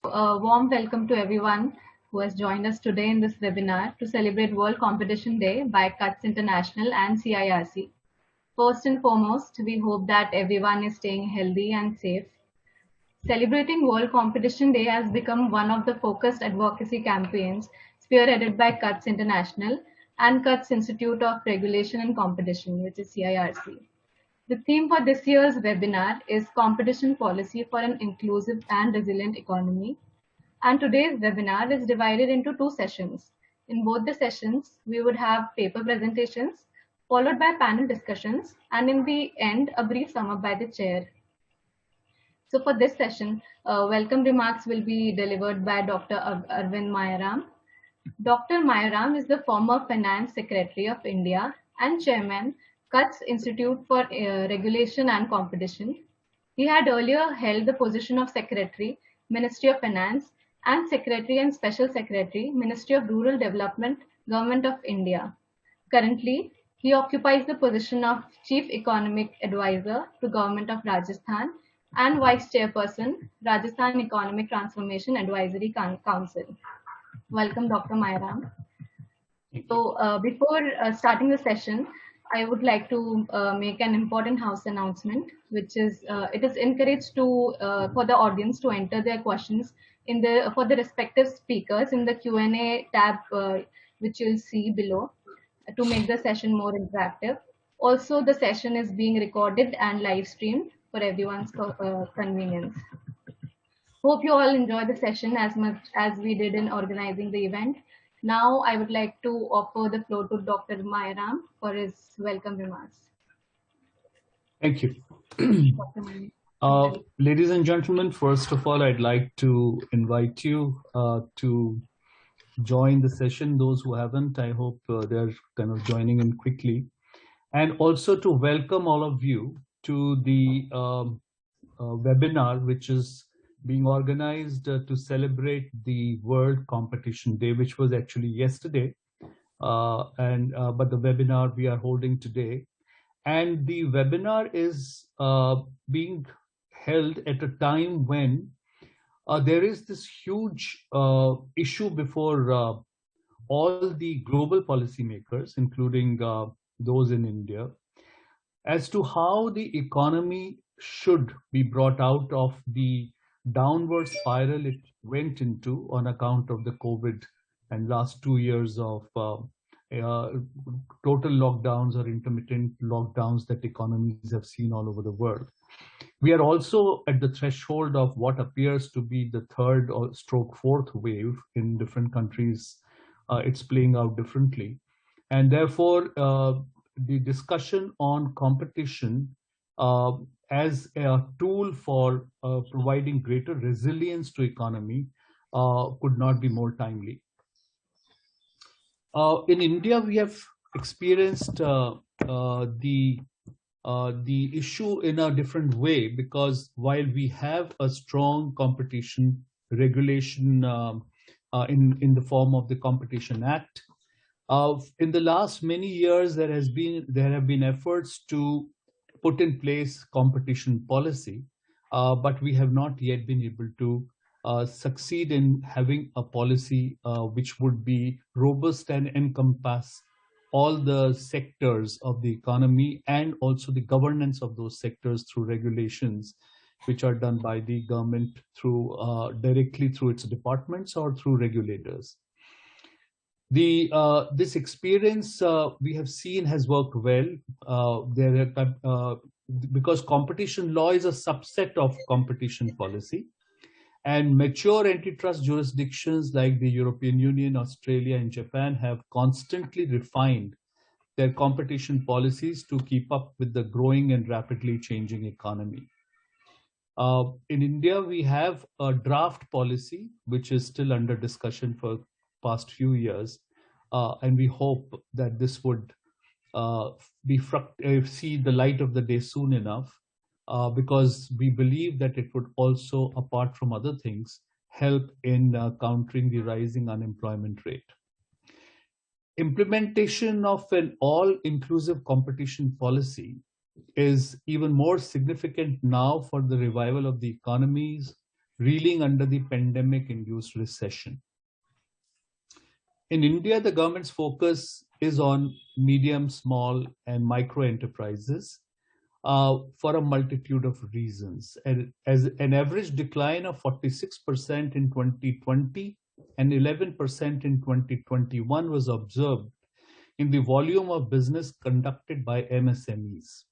A warm welcome to everyone who has joined us today in this webinar to celebrate World Competition Day by CUTS International and CIRC. First and foremost, we hope that everyone is staying healthy and safe. Celebrating World Competition Day has become one of the focused advocacy campaigns spearheaded by CUTS International and CUTS Institute of Regulation and Competition, which is CIRC. The theme for this year's webinar is Competition Policy for an Inclusive and Resilient Economy. And today's webinar is divided into two sessions. In both the sessions, we would have paper presentations, followed by panel discussions, and in the end, a brief sum up by the chair. So for this session, welcome remarks will be delivered by Dr. Arvind Mayaram. Dr. Mayaram is the former Finance Secretary of India and Chairman, CUTS Institute for Regulation and Competition. He had earlier held the position of Secretary, Ministry of Finance, and Secretary and Special Secretary, Ministry of Rural Development, Government of India. Currently, he occupies the position of Chief Economic Advisor to Government of Rajasthan and Vice Chairperson, Rajasthan Economic Transformation Advisory Council. Welcome, Dr. Mairam. So before starting the session, I would like to make an important house announcement, which is it is encouraged to for the audience to enter their questions for the respective speakers in the Q&A tab, which you'll see below, to make the session more interactive. Also, the session is being recorded and live streamed for everyone's convenience. Hope you all enjoy the session as much as we did in organizing the event. Now, I would like to offer the floor to Dr. Mairam for his welcome remarks. Thank you. Ladies and gentlemen, first of all, I'd like to invite you to join the session. Those who haven't, I hope they're kind of joining in quickly. And also to welcome all of you to the webinar, which is being organized to celebrate the World Competition Day, which was actually yesterday, but the webinar we are holding today. And the webinar is being held at a time when there is this huge issue before all the global policymakers, including those in India, as to how the economy should be brought out of the downward spiral it went into on account of the COVID and last 2 years of total lockdowns or intermittent lockdowns that economies have seen all over the world. We are also at the threshold of what appears to be the third or stroke fourth wave in different countries. It's playing out differently. And therefore, the discussion on competition as a tool for providing greater resilience to economy could not be more timely. In India, we have experienced the issue in a different way, because while we have a strong competition regulation in the form of the Competition Act, in the last many years there have been efforts to put in place competition policy, but we have not yet been able to succeed in having a policy which would be robust and encompass all the sectors of the economy and also the governance of those sectors through regulations which are done by the government through directly through its departments or through regulators. This experience we have seen has worked well. Because competition law is a subset of competition policy, and mature antitrust jurisdictions like the European Union, Australia, and Japan have constantly refined their competition policies to keep up with the growing and rapidly changing economy. In India, we have a draft policy which is still under discussion for past few years, and we hope that this would see the light of the day soon enough, because we believe that it would also, apart from other things, help in countering the rising unemployment rate. Implementation of an all-inclusive competition policy is even more significant now for the revival of the economies, reeling under the pandemic-induced recession. In India, the government's focus is on medium, small, and micro enterprises for a multitude of reasons. And as an average decline of 46% in 2020 and 11% in 2021 was observed in the volume of business conducted by MSMEs.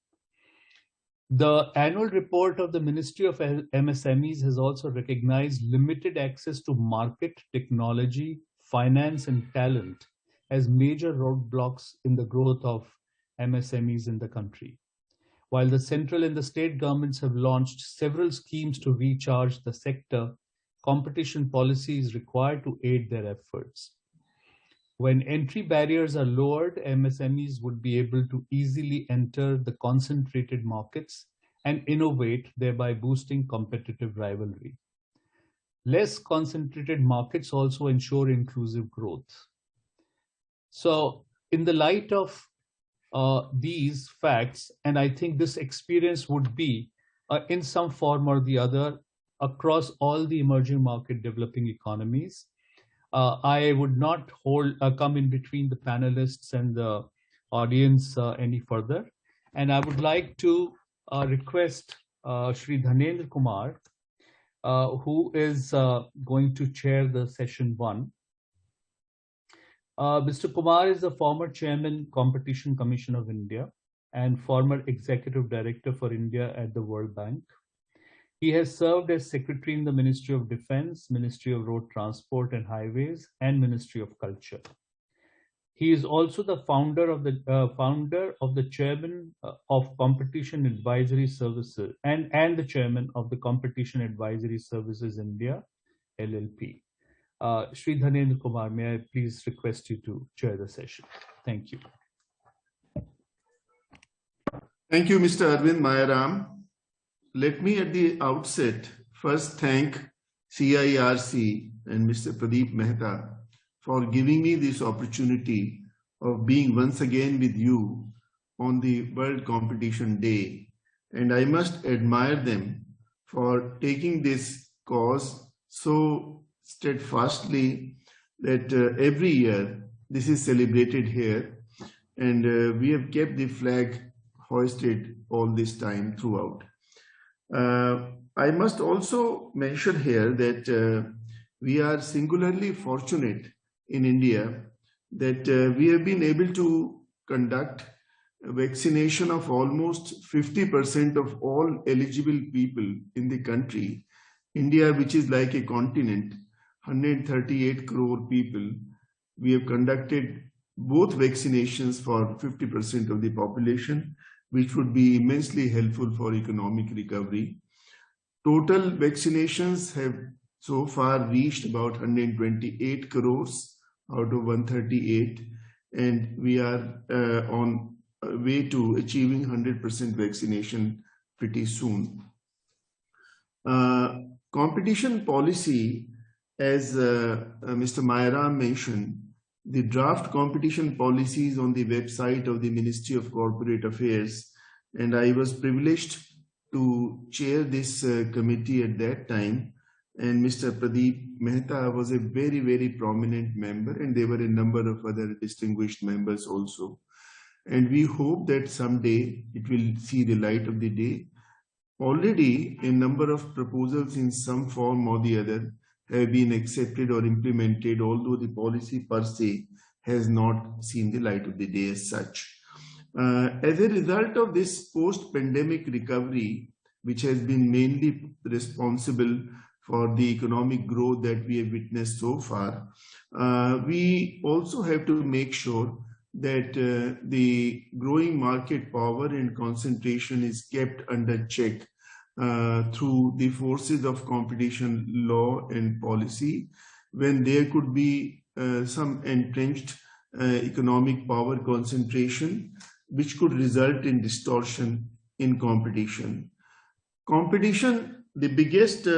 The annual report of the Ministry of MSMEs has also recognized limited access to market, technology, finance, and talent as major roadblocks in the growth of MSMEs in the country. While the central and the state governments have launched several schemes to recharge the sector, competition policy is required to aid their efforts. When entry barriers are lowered, MSMEs would be able to easily enter the concentrated markets and innovate, thereby boosting competitive rivalry. Less concentrated markets also ensure inclusive growth. So, in the light of these facts, and I think this experience would be in some form or the other across all the emerging market developing economies, I would not come in between the panelists and the audience any further. And I would like to request Shri Dhanendra Kumar, who is going to chair the session 1. Mr. Kumar is the former chairman, Competition Commission of India, and former executive director for India at the World Bank. He has served as secretary in the Ministry of Defense, Ministry of Road Transport and Highways, and Ministry of Culture. He is also the founder of the chairman of Competition Advisory Services and the chairman of the Competition Advisory Services India, LLP. Shri Dhanendra Kumar, may I please request you to chair the session? Thank you. Thank you, Mr. Arvind Mayaram. Let me at the outset first thank CIRC and Mr. Pradeep Mehta for giving me this opportunity of being once again with you on the World Competition Day. And I must admire them for taking this cause so steadfastly that every year this is celebrated here, and we have kept the flag hoisted all this time throughout. I must also mention here that we are singularly fortunate in India that we have been able to conduct a vaccination of almost 50% of all eligible people in the country. India, which is like a continent, 138 crore people, we have conducted both vaccinations for 50% of the population, which would be immensely helpful for economic recovery. Total vaccinations have so far reached about 128 crores out of 138, and we are on way to achieving 100% vaccination pretty soon. Competition policy, as Mr. Mayaram mentioned, the draft competition policy is on the website of the Ministry of Corporate Affairs, and I was privileged to chair this committee at that time. And Mr. Pradeep Mehta was a very, very prominent member, and there were a number of other distinguished members also. And we hope that someday it will see the light of the day. Already a number of proposals in some form or the other have been accepted or implemented, although the policy per se has not seen the light of the day as such. As a result of this post-pandemic recovery, which has been mainly responsible for the economic growth that we have witnessed so far, we also have to make sure that the growing market power and concentration is kept under check through the forces of competition law and policy, when there could be some entrenched economic power concentration, which could result in distortion in competition. Competition, the biggest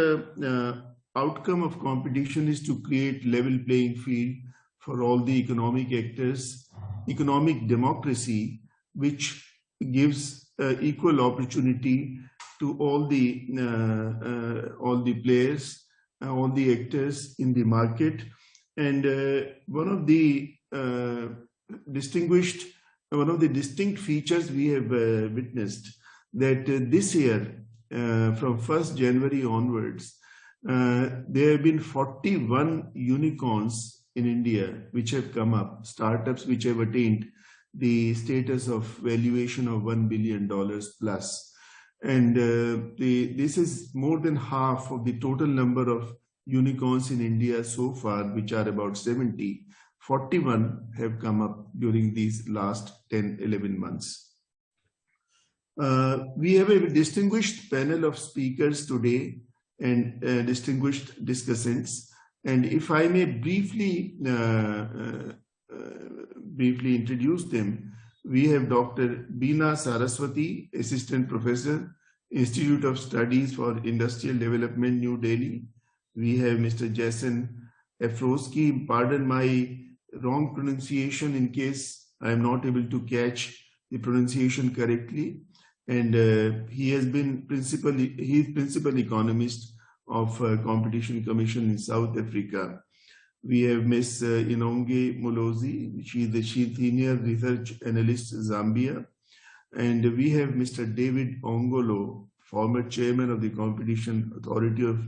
outcome of competition is to create level playing field for all the economic actors, economic democracy, which gives equal opportunity to all the players, all the actors in the market. And one of the distinct features we have witnessed that this year, from 1st January onwards, there have been 41 unicorns in India which have come up, startups which have attained the status of valuation of $1 billion plus. And this is more than half of the total number of unicorns in India so far, which are about 70. 41 have come up during these last 10-11 months. We have a distinguished panel of speakers today and distinguished discussants. And if I may briefly introduce them, we have Dr. Beena Saraswati, Assistant Professor, Institute of Studies for Industrial Development, New Delhi. We have Mr. Jason Afrosky. Pardon my wrong pronunciation in case I am not able to catch the pronunciation correctly. And he is principal economist of Competition Commission in South Africa. We have Ms. Inonge Mulozi. She is the Senior Research Analyst, Zambia. And we have Mr. David Ongolo, former Chairman of the Competition Authority of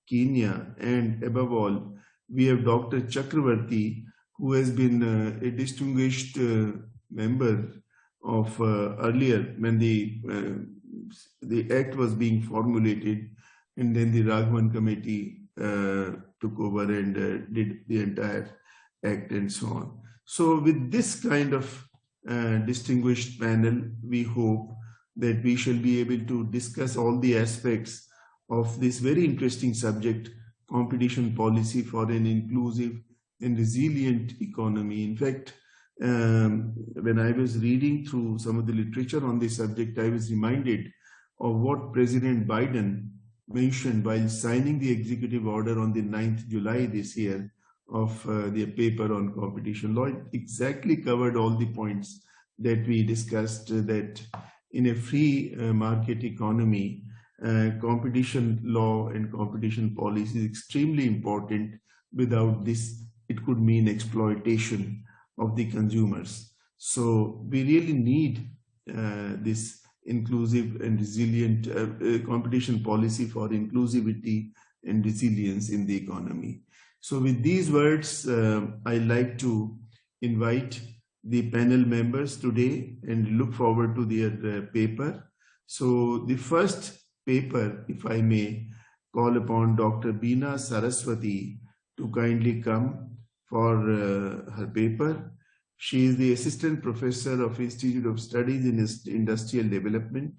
Kenya. And above all, we have Dr. Chakravarti, who has been a distinguished member of earlier when the act was being formulated, and then the Raghavan committee took over and did the entire act and so on. So with this kind of distinguished panel, we hope that we shall be able to discuss all the aspects of this very interesting subject, competition policy for an inclusive and resilient economy. In fact, when I was reading through some of the literature on this subject, I was reminded of what President Biden mentioned while signing the executive order on the 9th July this year of the paper on competition law. It exactly covered all the points that we discussed, that in a free market economy, competition law and competition policy is extremely important. Without this, it could mean exploitation of the consumers. So we really need this inclusive and resilient competition policy for inclusivity and resilience in the economy. So with these words, I'd like to invite the panel members today and look forward to their paper. So the first paper, if I may call upon Dr. Beena Saraswati to kindly come for her paper. She is the Assistant Professor of Institute of Studies in Industrial Development.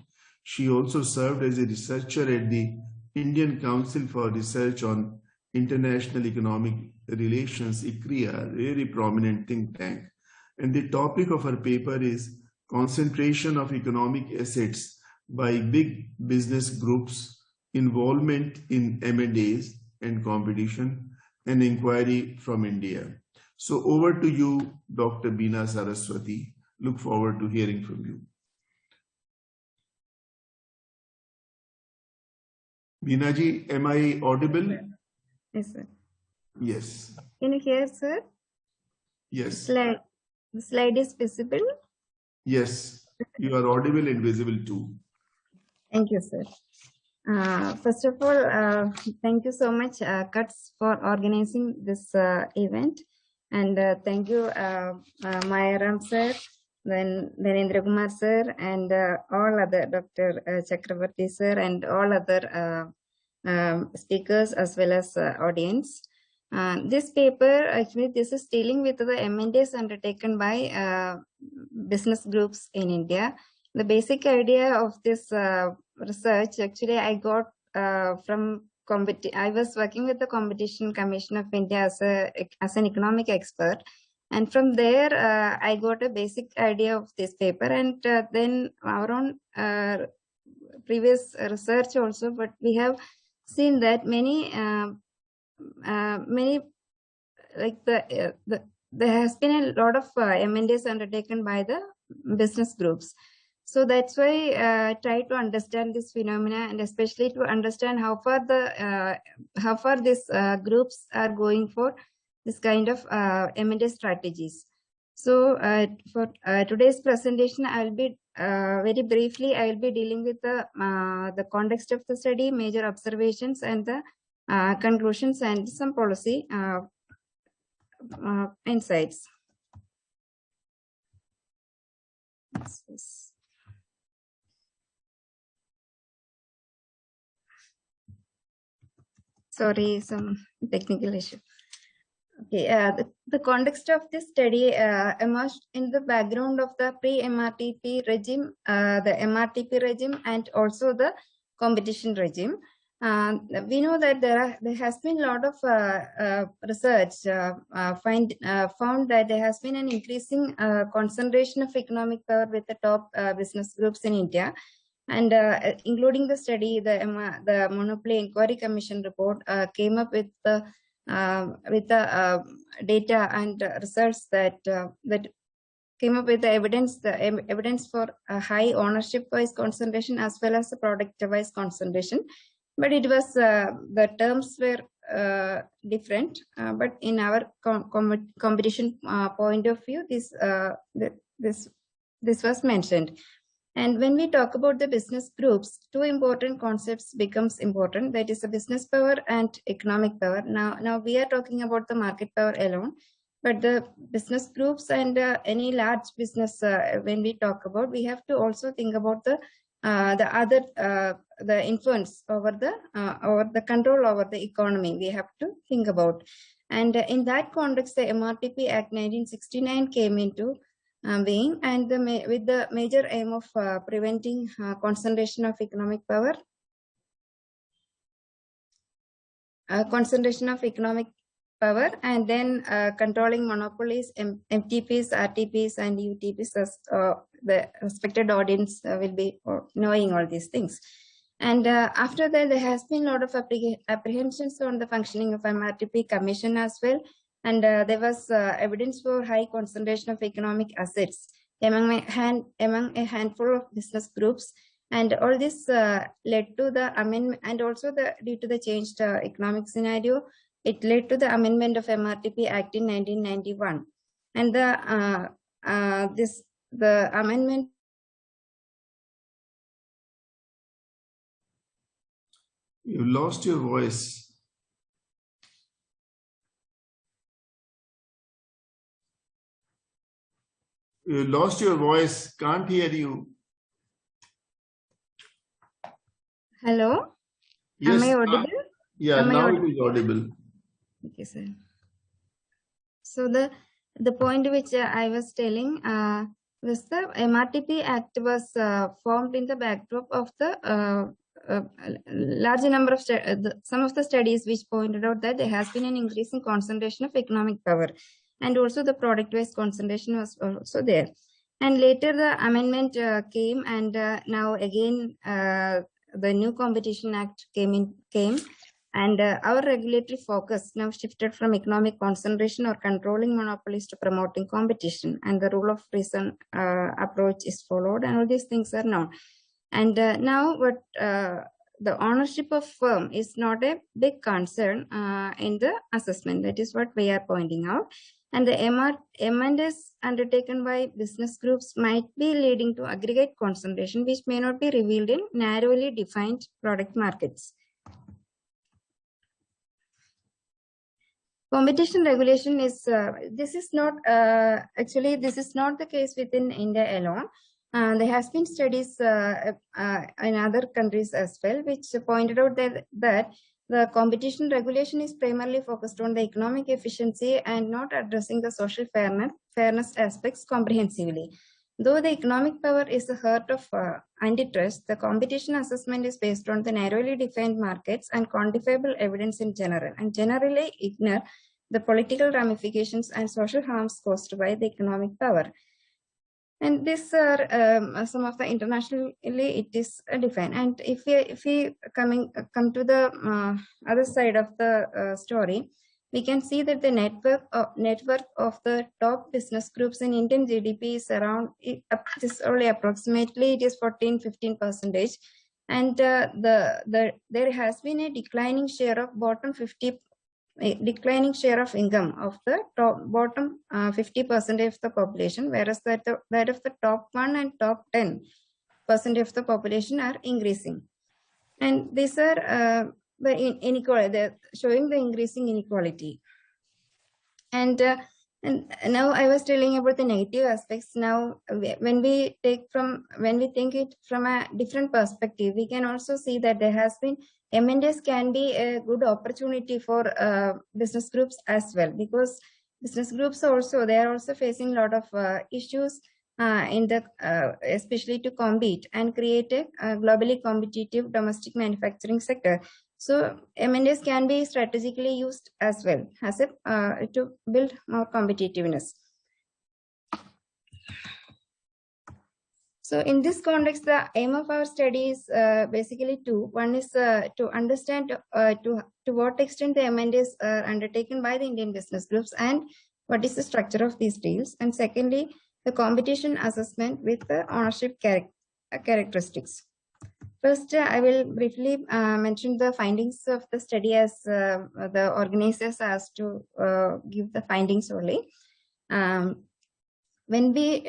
She also served as a researcher at the Indian Council for Research on International Economic Relations, ICRIA, a very prominent think tank. And the topic of her paper is Concentration of Economic Assets by Big Business Groups, Involvement in M&As and Competition, an Inquiry from India. So over to you, Dr. Beena Saraswati. Look forward to hearing from you. Beena ji, am I audible? Yes, sir. Yes. Can you hear, sir? Yes. The slide is visible? Yes, you are audible and visible too. Thank you, sir. First of all, thank you so much, CUTS, for organizing this event. And thank you, Mayaram sir, then Dhanendra Kumar sir, and all other Dr. Chakravarti sir, and all other speakers as well as audience. This paper, actually, this is dealing with the M&As undertaken by business groups in India. The basic idea of this research, actually, I got from I was working with the Competition Commission of India as an economic expert, and from there I got a basic idea of this paper, and then our own previous research also. But we have seen that many like there has been a lot of M&As undertaken by the business groups. So that's why I try to understand this phenomena, and especially to understand how far these groups are going for this kind of M&A strategies. So for today's presentation, I'll be very briefly, I will be dealing with the context of the study, major observations, and the conclusions, and some policy insights. Sorry, some technical issue. Okay, the context of this study emerged in the background of the pre-MRTP regime, the MRTP regime, and also the competition regime. We know that there has been a lot of research found that there has been an increasing concentration of economic power with the top business groups in India. And including the study, the Monopoly Inquiry Commission report came up with the data and results that came up with the evidence for a high ownership-wise concentration as well as the product-wise concentration. But it was the terms were different. But in our competition point of view, this was mentioned. And when we talk about the business groups, two important concepts becomes important. That is the business power and economic power. Now we are talking about the market power alone, but the business groups and any large business, when we talk about, we have to also think about the influence over the control over the economy. We have to think about, and in that context, the MRTP Act 1969 came into being, and with the major aim of preventing concentration of economic power, and then controlling monopolies, MTPs, RTPs, and UTPs, as the respected audience will be knowing all these things. And after that, there has been a lot of apprehensions on the functioning of MRTP Commission as well. And there was evidence for high concentration of economic assets among a handful of business groups. And all this led to the amendment, and also due to the changed economic scenario, it led to the amendment of MRTP Act in 1991. And the amendment. You lost your voice. You lost your voice. Can't hear you. Hello? Yes. Am I audible? Yeah, now it is audible. Okay, sir. So the point which I was telling was the MRTP Act was formed in the backdrop of the large number of some of the studies which pointed out that there has been an increasing concentration of economic power, and also the product-wise concentration was also there. And later the amendment came, and now again the new Competition Act came, and our regulatory focus now shifted from economic concentration or controlling monopolies to promoting competition, and the rule of reason approach is followed, and all these things are known. And now what the ownership of firm is not a big concern in the assessment. That is what we are pointing out. And the M&As undertaken by business groups might be leading to aggregate concentration, which may not be revealed in narrowly defined product markets. Competition regulation is, this is not the case within India alone. There has been studies in other countries as well, which pointed out that the competition regulation is primarily focused on the economic efficiency and not addressing the social fairness aspects comprehensively. Though the economic power is the heart of antitrust, the competition assessment is based on the narrowly defined markets and quantifiable evidence in general, and generally ignore the political ramifications and social harms caused by the economic power. And these are some of the internationally it is defined. And if we come to the other side of the story, we can see that the net worth of the top business groups in Indian GDP is around, just only approximately, it is 14-15%. And there has been a declining share of bottom 50, declining share of income of the bottom 50% of the population, whereas that of the top 1 and top 10% of the population are increasing. And these are the inequality, they're showing the increasing inequality. And now I was telling about the negative aspects. Now, when we think it from a different perspective, we can also see that there has been M&As can be a good opportunity for business groups as well, because business groups also, they are also facing a lot of issues in the especially to compete and create a globally competitive domestic manufacturing sector. So M&As can be strategically used as well as to build more competitiveness. So in this context, the aim of our study is basically two. One is to understand to what extent the M&As are undertaken by the Indian business groups and what is the structure of these deals. And secondly, the competition assessment with the ownership characteristics. First, I will briefly mention the findings of the study, as the organizers asked to give the findings only. When we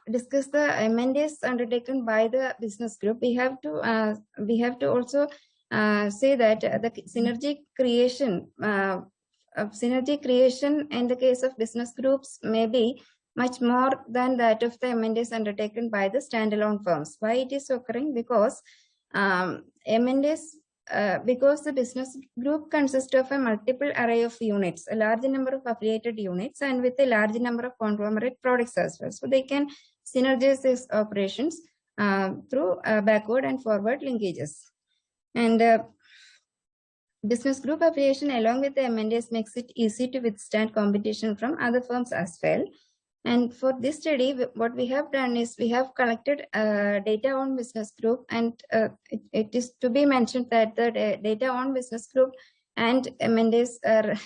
discuss the M&As undertaken by the business group, we have to also say that the synergy creation in the case of business groups may be much more than that of the M&As undertaken by the standalone firms. Why it is occurring? Because M&As, because the business group consists of a multiple array of units, a large number of affiliated units, and with a large number of conglomerate products as well. So they can synergize these operations through backward and forward linkages. And business group affiliation along with the M&As makes it easy to withstand competition from other firms as well. And for this study, what we have done is we have collected data on business group, and it is to be mentioned that the data on business group and M&As are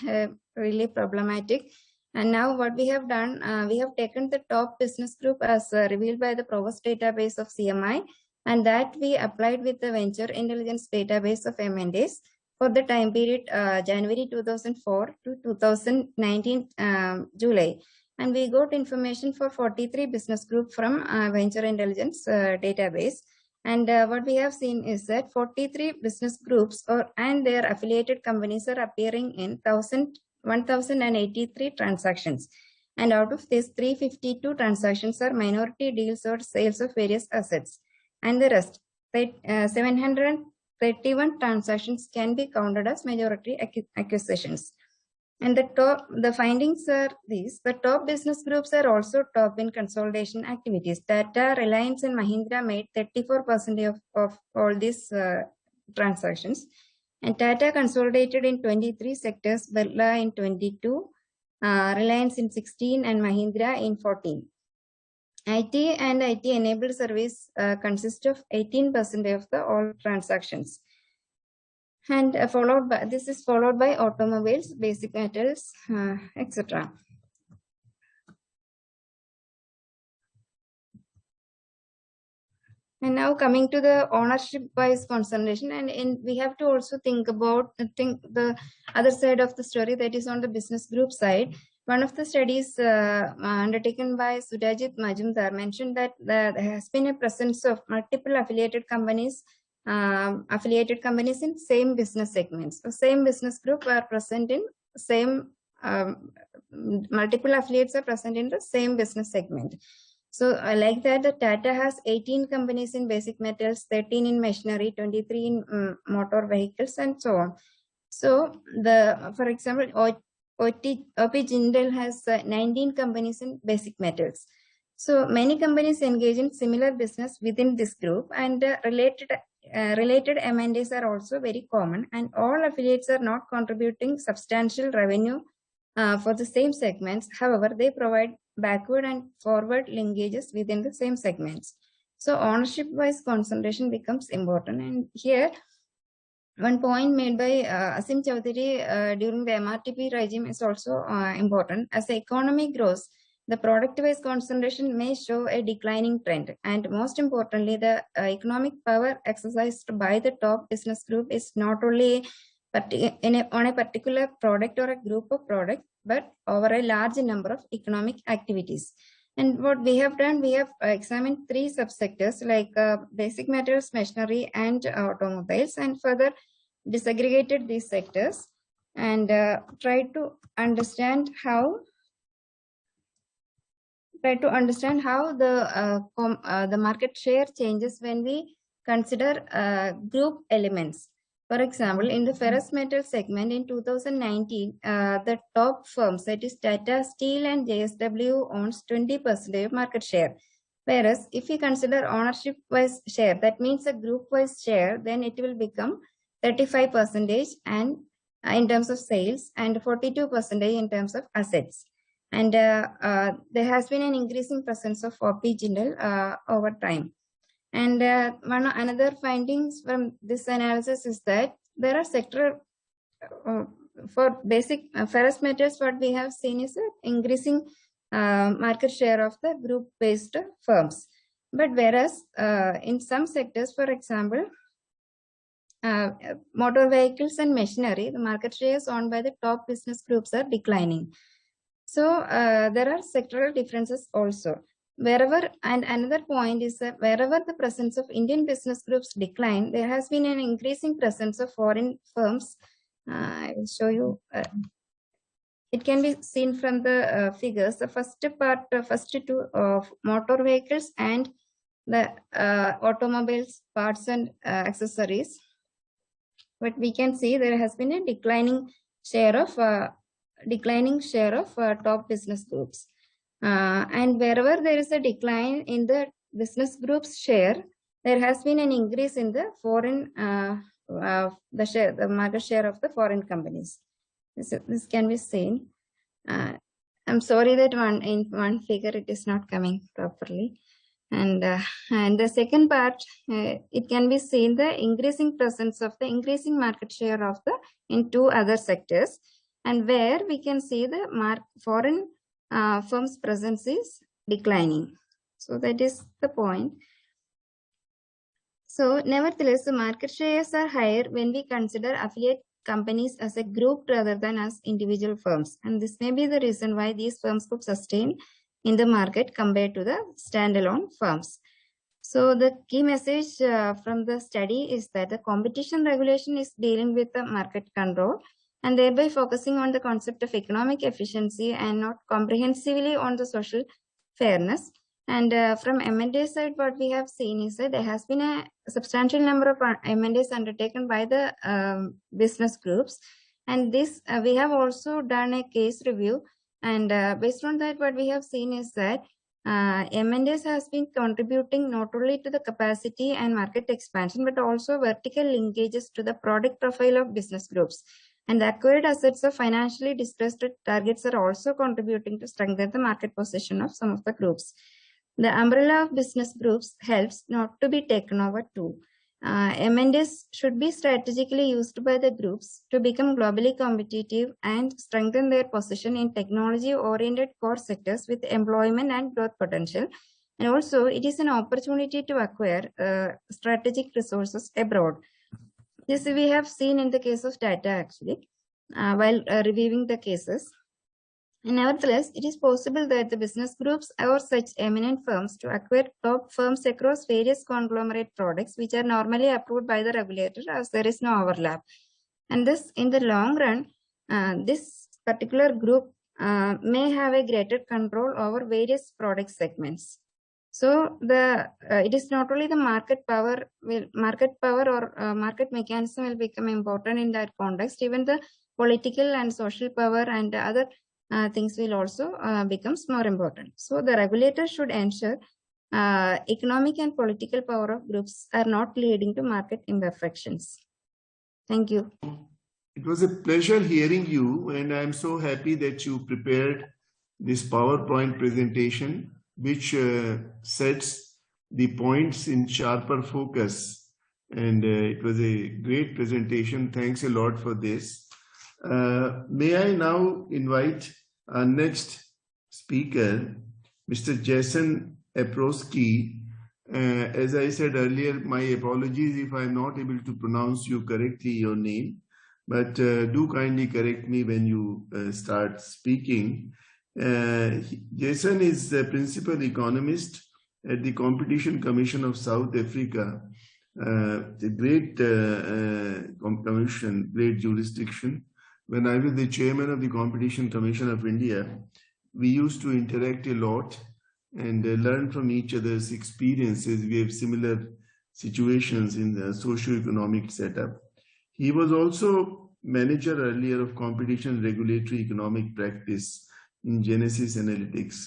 really problematic. And now what we have done, we have taken the top business group as revealed by the Provost database of CMI, and that we applied with the venture intelligence database of M&As for the time period January 2004 to 2019 July. And we got information for 43 business group from venture intelligence database. And what we have seen is that 43 business groups and their affiliated companies are appearing in 1,083 transactions. And out of these, 352 transactions are minority deals or sales of various assets. And the rest, 731 transactions can be counted as majority acquisitions. And the findings are these: the top business groups are also top in consolidation activities. Tata, Reliance, and Mahindra made 34% of all these transactions. And Tata consolidated in 23 sectors, Birla in 22, Reliance in 16, and Mahindra in 14. IT and IT-enabled service consist of 18% of the all transactions. And this is followed by automobiles, basic metals, etc. And now coming to the ownership-wise concentration, and we have to also think the other side of the story, that is on the business group side. One of the studies undertaken by Sudhajit Majumdar mentioned that there has been a presence of multiple affiliated companies in same business segments. So same business group are present in same, multiple affiliates are present in the same business segment. So like that, the Tata has 18 companies in basic metals, 13 in machinery, 23 in motor vehicles, and so on. So for example, OP Jindal has 19 companies in basic metals. So many companies engage in similar business within this group, and related M&As are also very common, and all affiliates are not contributing substantial revenue for the same segments. However, they provide backward and forward linkages within the same segments. So ownership-wise concentration becomes important. And here one point made by Asim Chowdhury during the MRTP regime is also important. As the economy grows, the product-wise concentration may show a declining trend. And most importantly, the economic power exercised by the top business group is not only on a particular product or a group of products, but over a large number of economic activities. And what we have done, we have examined three subsectors like basic materials, machinery, and automobiles, and further disaggregated these sectors and tried to understand how the market share changes when we consider group elements. For example, in the ferrous metal segment in 2019, the top firms, that is Tata Steel and JSW, owns 20% of market share. Whereas if we consider ownership-wise share, that means a group-wise share, then it will become 35% and in terms of sales and 42% in terms of assets. And there has been an increasing presence of OP Jindal over time. And another findings from this analysis is that there are sector for basic ferrous metals. What we have seen is an increasing market share of the group-based firms. But whereas in some sectors, for example, motor vehicles and machinery, the market shares owned by the top business groups are declining. So there are sectoral differences also. Wherever, and another point is that wherever the presence of Indian business groups decline, there has been an increasing presence of foreign firms. I will show you. It can be seen from the figures. The first two of motor vehicles and the automobiles, parts and accessories. But we can see there has been a declining share of top business groups. And wherever there is a decline in the business group's share, there has been an increase in the foreign the market share of the foreign companies. This can be seen. I'm sorry that in one figure it is not coming properly. And the second part, it can be seen the increasing presence of the increasing market share of the in two other sectors, and where we can see the foreign firms' presence is declining. So that is the point. So nevertheless, the market shares are higher when we consider affiliate companies as a group rather than as individual firms. And this may be the reason why these firms could sustain in the market compared to the standalone firms. So the key message from the study is that the competition regulation is dealing with the market control and thereby focusing on the concept of economic efficiency and not comprehensively on the social fairness. And from M&A side, what we have seen is that there has been a substantial number of M&As undertaken by the business groups. And this we have also done a case review. And based on that, what we have seen is that M&As has been contributing not only to the capacity and market expansion, but also vertical linkages to the product profile of business groups. And the acquired assets of financially distressed targets are also contributing to strengthen the market position of some of the groups. The umbrella of business groups helps not to be taken over too. M&As should be strategically used by the groups to become globally competitive and strengthen their position in technology-oriented core sectors with employment and growth potential. And also, it is an opportunity to acquire strategic resources abroad. This we have seen in the case of Tata actually, while reviewing the cases. And nevertheless, it is possible that the business groups or such eminent firms to acquire top firms across various conglomerate products, which are normally approved by the regulator as there is no overlap. And this, in the long run, this particular group may have a greater control over various product segments. So it is not only the market power or market mechanism will become important in that context, even the political and social power and other things will also becomes more important. So the regulator should ensure economic and political power of groups are not leading to market imperfections. Thank you. It was a pleasure hearing you, and I'm so happy that you prepared this PowerPoint presentation, which sets the points in sharper focus and it was a great presentation. Thanks a lot for this. May I now invite our next speaker, Mr. Jason Aprosky. As I said earlier, my apologies if I'm not able to pronounce you correctly, your name, but do kindly correct me when you start speaking. Jason is the principal economist at the Competition Commission of South Africa. The great commission, great jurisdiction. When I was the chairman of the Competition Commission of India, we used to interact a lot and learn from each other's experiences. We have similar situations in the socio-economic setup. He was also manager earlier of competition regulatory economic practice in Genesis Analytics.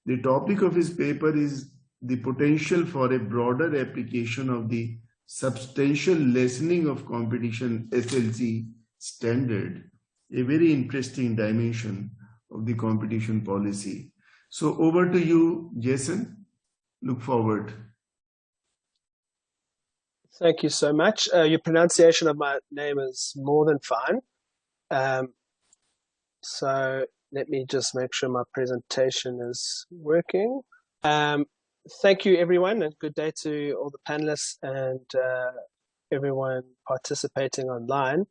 The topic of his paper is the potential for a broader application of the substantial lessening of competition SLC standard, a very interesting dimension of the competition policy. So over to you, Jason. Look forward. Thank you so much. Your pronunciation of my name is more than fine. So let me just make sure my presentation is working. Thank you, everyone, and good day to all the panelists and everyone participating online.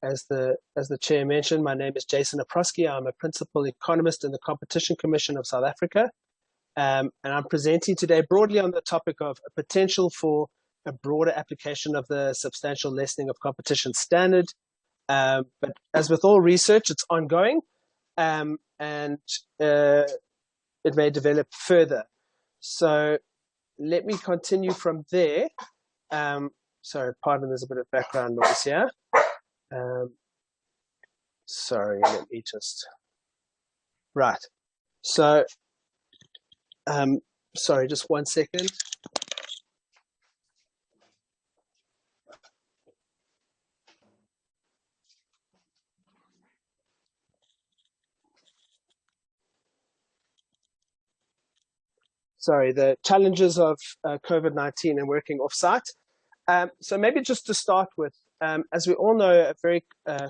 As the chair mentioned, my name is Jason Aprosky. I'm a principal economist in the Competition Commission of South Africa. And I'm presenting today broadly on the topic of a potential for a broader application of the substantial lessening of competition standard. But as with all research, it's ongoing, and it may develop further. So let me continue from there. Sorry, pardon, there's a bit of background noise here. Sorry, let me just, right. So, sorry, just 1 second. Sorry, the challenges of COVID-19 and working off-site. So maybe just to start with, as we all know, a very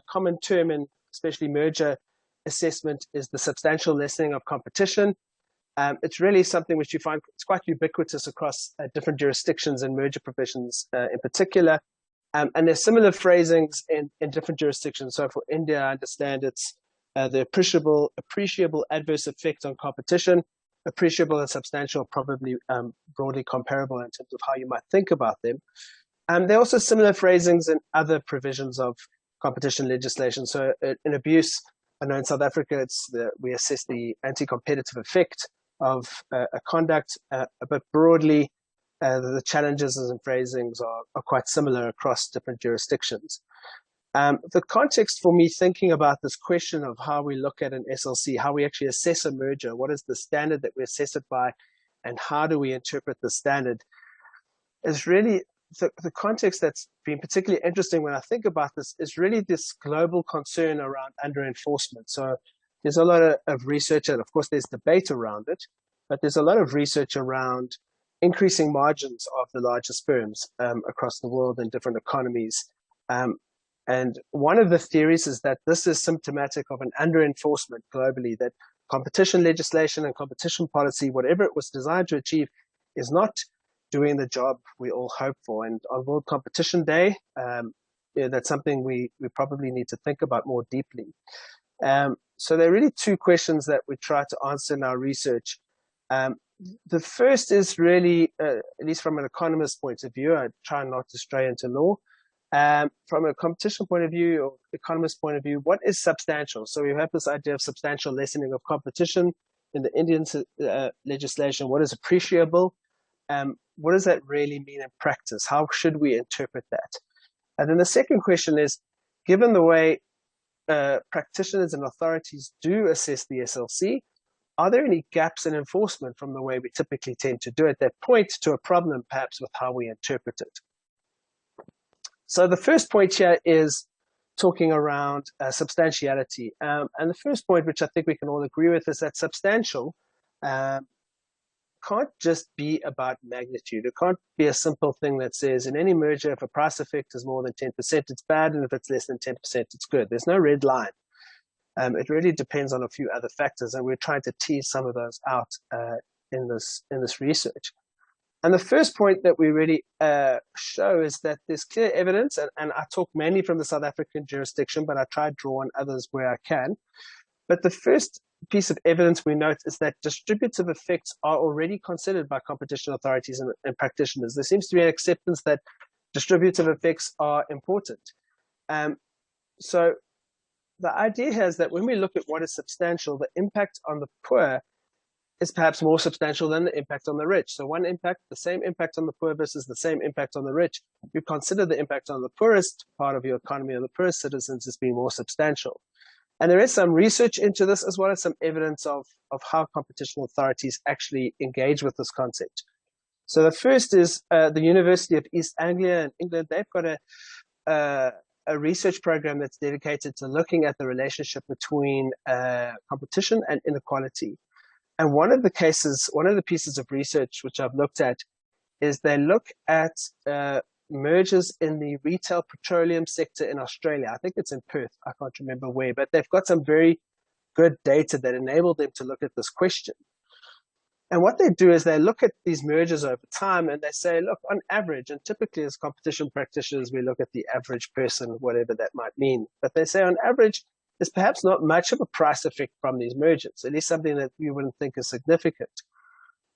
common term in especially merger assessment is the substantial lessening of competition. It's really something which you find it's quite ubiquitous across different jurisdictions and merger provisions in particular. And there's similar phrasings in different jurisdictions. So for India, I understand it's the appreciable adverse effect on competition. Appreciable and substantial, probably broadly comparable in terms of how you might think about them. There are also similar phrasings in other provisions of competition legislation. So in abuse, I know in South Africa, we assess the anti-competitive effect of a conduct, but broadly, the challenges and phrasings are quite similar across different jurisdictions. The context for me thinking about this question of how we look at an SLC, how we actually assess a merger, what is the standard that we assess it by, and how do we interpret the standard, is really the context that's been particularly interesting when I think about this is really this global concern around under-enforcement. So there's a lot of research, and of course there's debate around it, but there's a lot of research around increasing margins of the largest firms across the world in different economies. And one of the theories is that this is symptomatic of an under-enforcement globally, that competition legislation and competition policy, whatever it was designed to achieve, is not doing the job we all hope for. And on World Competition Day, that's something we probably need to think about more deeply. So there are really two questions that we try to answer in our research. The first is really, at least from an economist point of view, I try not to stray into law. From a competition point of view or economist point of view, what is substantial? So we have this idea of substantial lessening of competition in the Indian legislation. What is appreciable? What does that really mean in practice? How should we interpret that? And then the second question is, given the way practitioners and authorities do assess the SLC, are there any gaps in enforcement from the way we typically tend to do it that point to a problem perhaps with how we interpret it? So the first point here is talking around substantiality. And the first point, which I think we can all agree with, is that substantial can't just be about magnitude. It can't be a simple thing that says in any merger, if a price effect is more than 10%, it's bad, and if it's less than 10%, it's good. There's no red line. It really depends on a few other factors, and we're trying to tease some of those out in this research. And the first point that we really show is that there's clear evidence, and I talk mainly from the South African jurisdiction, but I try to draw on others where I can. But the first piece of evidence we note is that distributive effects are already considered by competition authorities and practitioners. There seems to be an acceptance that distributive effects are important. So the idea here is that when we look at what is substantial, the impact on the poor is perhaps more substantial than the impact on the rich. So one impact, the same impact on the poor versus the same impact on the rich, you consider the impact on the poorest part of your economy or the poorest citizens as being more substantial. And there is some research into this, as well as some evidence of how competition authorities actually engage with this concept. So the first is the University of East Anglia in England. They've got a research program that's dedicated to looking at the relationship between competition and inequality. And one of the pieces of research which I've looked at is they look at mergers in the retail petroleum sector in Australia. I think it's in Perth. I can't remember where, but they've got some very good data that enable them to look at this question. And what they do is they look at these mergers over time and they say, look, on average, and typically as competition practitioners, we look at the average person, whatever that might mean. But they say on average, there's perhaps not much of a price effect from these mergers, at least something that you wouldn't think is significant.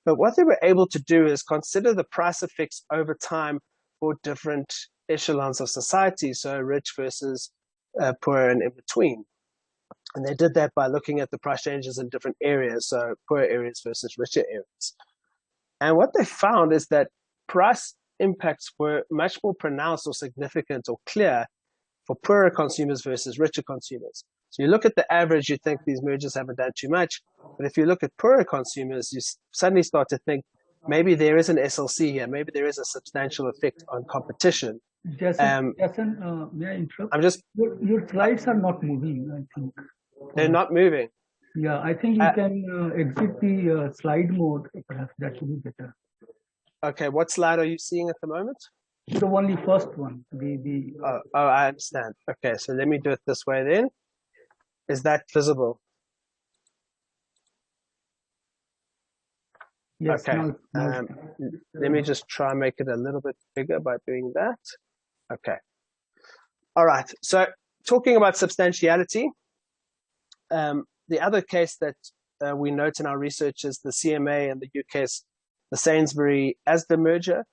But what they were able to do is consider the price effects over time for different echelons of society, so rich versus poor and in between. And they did that by looking at the price changes in different areas, so poor areas versus richer areas. And what they found is that price impacts were much more pronounced or significant or clear for poorer consumers versus richer consumers. So you look at the average, you think these mergers haven't done too much. But if you look at poorer consumers, you suddenly start to think maybe there is an SLC here, maybe there is a substantial effect on competition. Jason, may I interrupt? Your slides are not moving, I think. They're not moving. Yeah, I think you can exit the slide mode. Perhaps that would be better. Okay, what slide are you seeing at the moment? The only first one. Oh, I understand. Okay, so let me do it this way then. Is that visible? Yes. Okay. Let me just try and make it a little bit bigger by doing that. Okay. All right. So talking about substantiality, the other case that we note in our research is the CMA and the UK's the Sainsbury-Asda merger,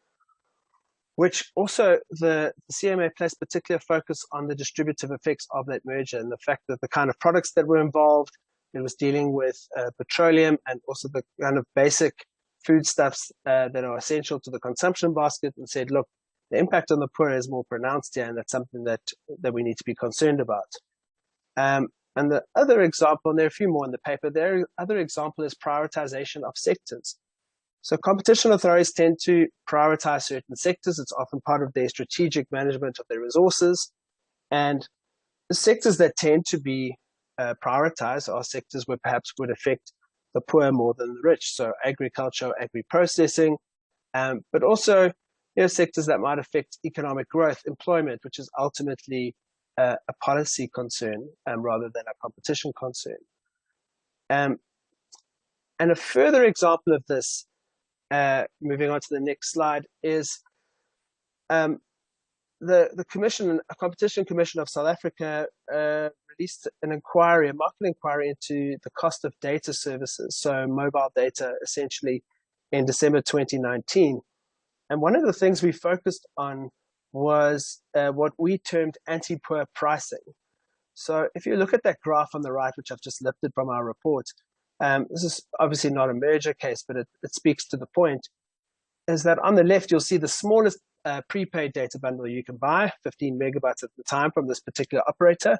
which also the CMA placed particular focus on the distributive effects of that merger and the fact that the kind of products that were involved, it was dealing with petroleum and also the kind of basic foodstuffs that are essential to the consumption basket, and said, look, the impact on the poor is more pronounced here, and that's something that we need to be concerned about. And the other example, and there are a few more in the paper, the other example is prioritization of sectors. So competition authorities tend to prioritize certain sectors. It's often part of their strategic management of their resources. And the sectors that tend to be prioritized are sectors where perhaps would affect the poor more than the rich. So agriculture, agri-processing, but also sectors that might affect economic growth, employment, which is ultimately a policy concern rather than a competition concern. And a further example of this, moving on to the next slide, is the commission, a competition commission of South Africa, released an inquiry, a market inquiry into the cost of data services, so mobile data, essentially, in December 2019. And one of the things we focused on was what we termed anti-poor pricing. So if you look at that graph on the right, which I've just lifted from our report, this is obviously not a merger case, but it speaks to the point, is that on the left, you'll see the smallest prepaid data bundle you can buy, 15 megabytes at the time from this particular operator.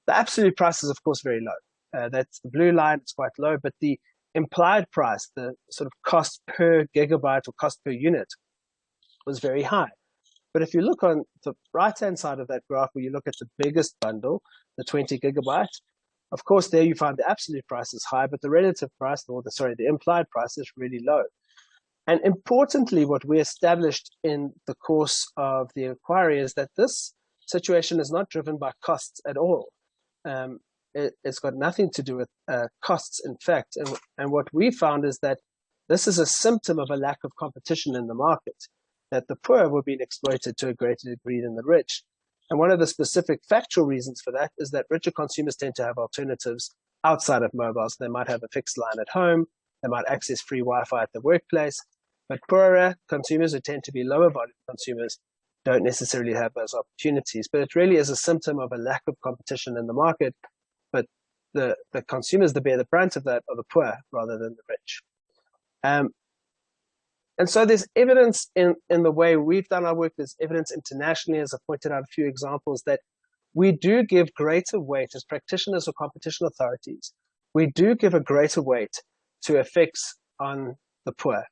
The absolute price is, of course, very low. That's the blue line, it's quite low, but the implied price, the sort of cost per gigabyte or cost per unit, was very high. But if you look on the right-hand side of that graph, where you look at the biggest bundle, the 20 gigabytes, of course, there you find the absolute price is high, but the relative price, the implied price is really low. And importantly, what we established in the course of the inquiry is that this situation is not driven by costs at all. It's got nothing to do with costs, in fact. And what we found is that this is a symptom of a lack of competition in the market, that the poor were being exploited to a greater degree than the rich. And one of the specific factual reasons for that is that richer consumers tend to have alternatives outside of mobiles. They might have a fixed line at home, they might access free Wi-Fi at the workplace, but poorer consumers, who tend to be lower volume consumers, don't necessarily have those opportunities. But it really is a symptom of a lack of competition in the market. But the consumers that bear the brunt of that are the poor rather than the rich. And so there's evidence in the way we've done our work, there's evidence internationally, as I pointed out a few examples, that we do give greater weight as practitioners or competition authorities. We do give a greater weight to effects on the poor.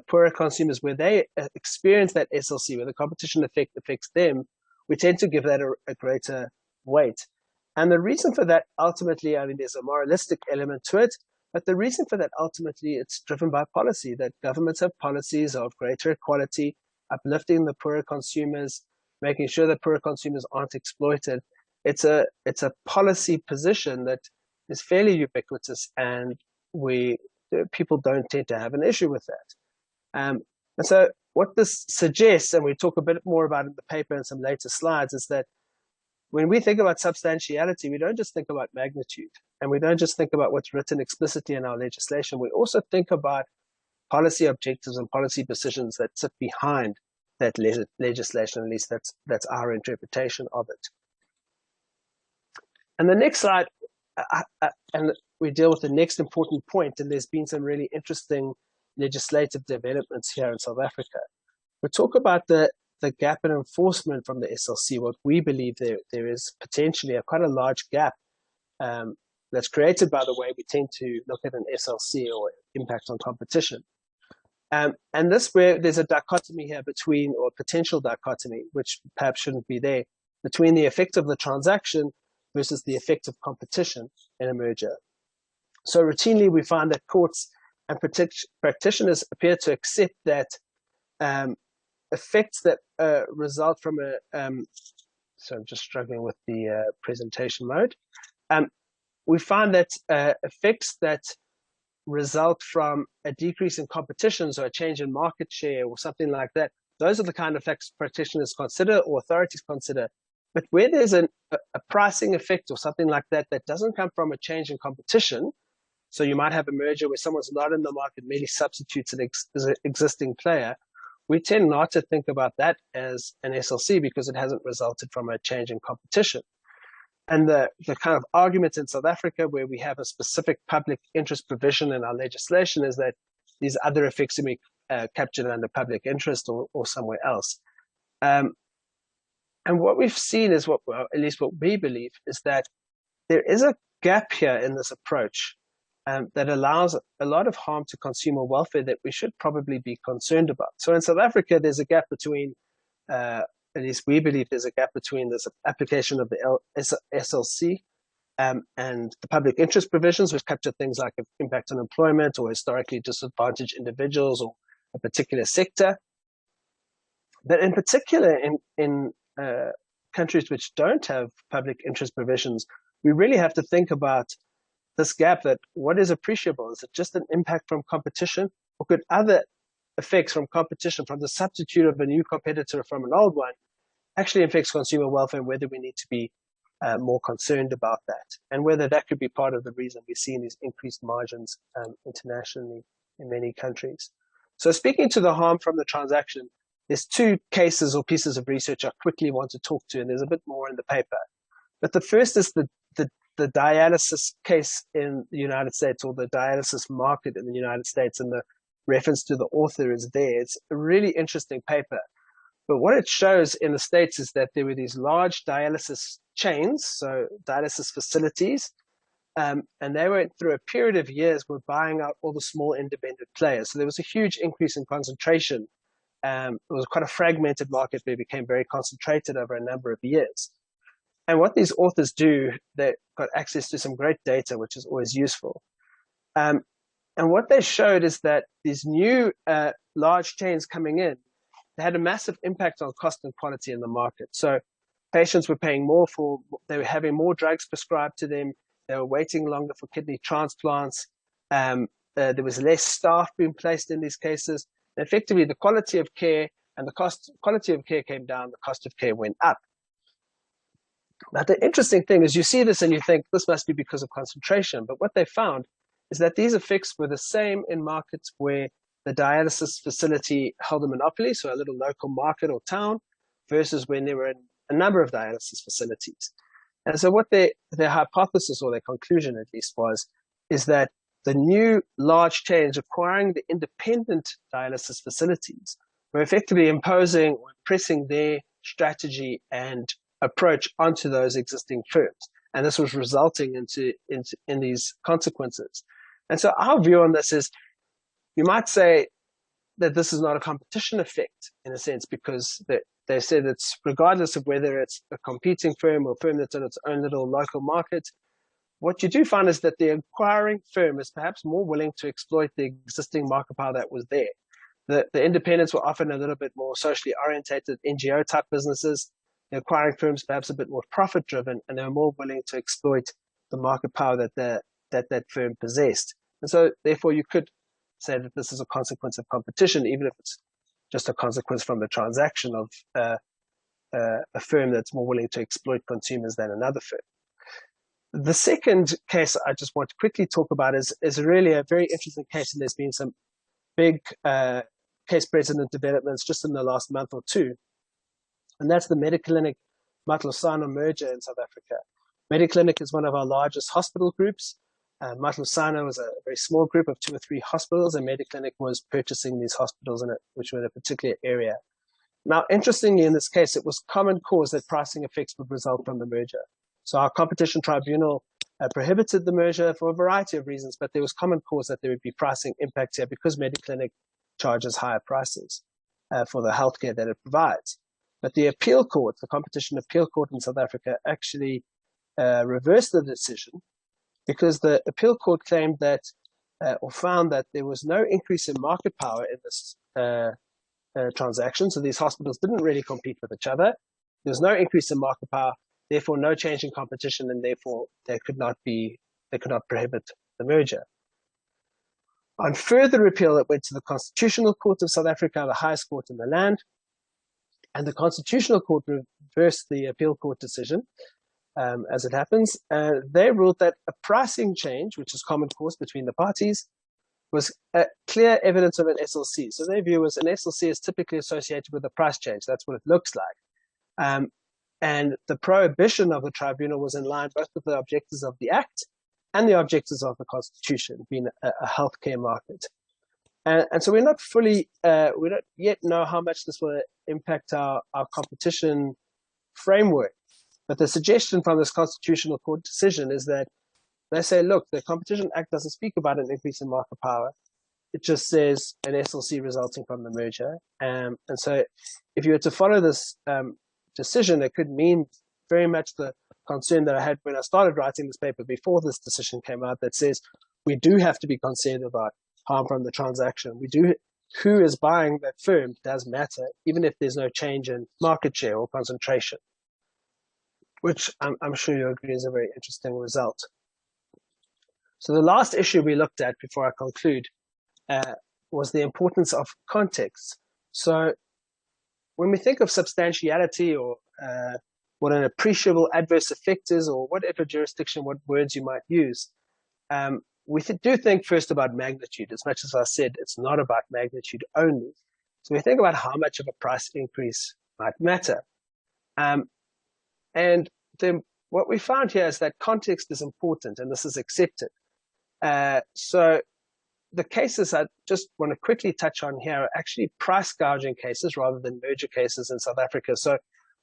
Poorer consumers, where they experience that SLC, where the competition effect affects them, we tend to give that a greater weight. And the reason for that, ultimately, I mean, there's a moralistic element to it, but the reason for that, ultimately, it's driven by policy, that governments have policies of greater equality, uplifting the poorer consumers, making sure that poorer consumers aren't exploited. It's a policy position that is fairly ubiquitous, and people don't tend to have an issue with that. And so what this suggests, and we talk a bit more about it in the paper and some later slides, is that when we think about substantiality, we don't just think about magnitude, and we don't just think about what's written explicitly in our legislation. We also think about policy objectives and policy decisions that sit behind that legislation. At least that's our interpretation of it. And the next slide, and we deal with the next important point, and there's been some really interesting legislative developments here in South Africa. We talk about the gap in enforcement from the SLC. What we believe there is potentially quite a large gap that's created by the way we tend to look at an SLC or impact on competition. And this, where there's a dichotomy here between, or potential dichotomy, which perhaps shouldn't be there, between the effect of the transaction versus the effect of competition in a merger. So routinely we find that courts and practitioners appear to accept that effects that result from so I'm just struggling with the presentation mode. We find that effects that result from a decrease in competition, so a change in market share or something like that, those are the kind of effects practitioners consider or authorities consider. But where there's a pricing effect or something like that that doesn't come from a change in competition, so you might have a merger where someone's not in the market, merely substitutes an existing player, we tend not to think about that as an SLC because it hasn't resulted from a change in competition. And the kind of argument in South Africa where we have a specific public interest provision in our legislation is that these other effects can be captured under public interest or somewhere else. And what we've seen is, at least what we believe, is that there is a gap here in this approach that allows a lot of harm to consumer welfare that we should probably be concerned about. So in South Africa, there's a gap between, at least we believe there's a gap between this application of the SLC and the public interest provisions, which capture things like impact on employment or historically disadvantaged individuals or a particular sector. But in particular, in countries which don't have public interest provisions, we really have to think about this gap, that what is appreciable? Is it just an impact from competition, or could other effects from competition, from the substitute of a new competitor from an old one, actually affects consumer welfare, and whether we need to be more concerned about that, and whether that could be part of the reason we're seeing these increased margins internationally in many countries. So speaking to the harm from the transaction, there's two cases or pieces of research I quickly want to talk to, and there's a bit more in the paper. But the first is the dialysis case in the United States, or the dialysis market in the United States, and the reference to the author is there. It's a really interesting paper. But what it shows in the States is that there were these large dialysis chains, so dialysis facilities, and they went through a period of years were buying out all the small independent players. So there was a huge increase in concentration. It was quite a fragmented market, but it became very concentrated over a number of years. And what these authors do, they got access to some great data, which is always useful. And And what they showed is that these new large chains coming in, they had a massive impact on cost and quality in the market. So patients were paying more they were having more drugs prescribed to them. They were waiting longer for kidney transplants. There was less staff being placed in these cases. And effectively, the quality of care and the quality of care came down, the cost of care went up. Now, the interesting thing is you see this and you think this must be because of concentration. But what they found is that these effects were the same in markets where the dialysis facility held a monopoly, so a little local market or town, versus when there were a number of dialysis facilities. And so what their hypothesis, or their conclusion at least, is that the new large chains acquiring the independent dialysis facilities were effectively imposing or impressing their strategy and approach onto those existing firms. And this was resulting in these consequences. And so our view on this is, you might say that this is not a competition effect in a sense, because they said it's regardless of whether it's a competing firm or a firm that's in its own little local market, what you do find is that the acquiring firm is perhaps more willing to exploit the existing market power that was there. The independents were often a little bit more socially orientated NGO type businesses. The acquiring firms perhaps a bit more profit driven, and they were more willing to exploit the market power that firm possessed. And so therefore you could say that this is a consequence of competition, even if it's just a consequence from the transaction of a firm that's more willing to exploit consumers than another firm. The second case I just want to quickly talk about is really a very interesting case, and there's been some big case precedent developments just in the last month or two, and that's the Mediclinic Matlosana merger in South Africa. Mediclinic is one of our largest hospital groups. Matlosana was a very small group of 2 or 3 hospitals, and Mediclinic was purchasing these hospitals which were in a particular area. Now, interestingly, in this case, it was common cause that pricing effects would result from the merger. So our competition tribunal prohibited the merger for a variety of reasons, but there was common cause that there would be pricing impacts here because Mediclinic charges higher prices for the healthcare that it provides. But the appeal court, the competition appeal court in South Africa, actually reversed the decision, because the appeal court claimed that, or found that there was no increase in market power in this transaction. So these hospitals didn't really compete with each other. There was no increase in market power, therefore no change in competition, and therefore they could not prohibit the merger. On further appeal, it went to the Constitutional Court of South Africa, the highest court in the land, and the Constitutional Court reversed the appeal court decision. As it happens, they ruled that a pricing change, which is common cause between the parties, was clear evidence of an SLC. So their view was an SLC is typically associated with a price change. That's what it looks like. And the prohibition of the tribunal was in line both with the objectives of the Act and the objectives of the Constitution, being a healthcare market. And so we don't yet know how much this will impact our competition framework. But the suggestion from this Constitutional Court decision is that they say, look, the Competition Act doesn't speak about an increase in market power. It just says an SLC resulting from the merger. And so if you were to follow this decision, it could mean very much the concern that I had when I started writing this paper before this decision came out, that says we do have to be concerned about harm from the transaction. Who is buying that firm does matter, even if there's no change in market share or concentration, which I'm sure you agree is a very interesting result. So the last issue we looked at before I conclude was the importance of context. So when we think of substantiality, or what an appreciable adverse effect is, or whatever jurisdiction, what words you might use, we do think first about magnitude. As much as I said, it's not about magnitude only. So we think about how much of a price increase might matter. And then what we found here is that context is important, and this is accepted. So the cases I just want to quickly touch on here are actually price gouging cases rather than merger cases in South Africa. So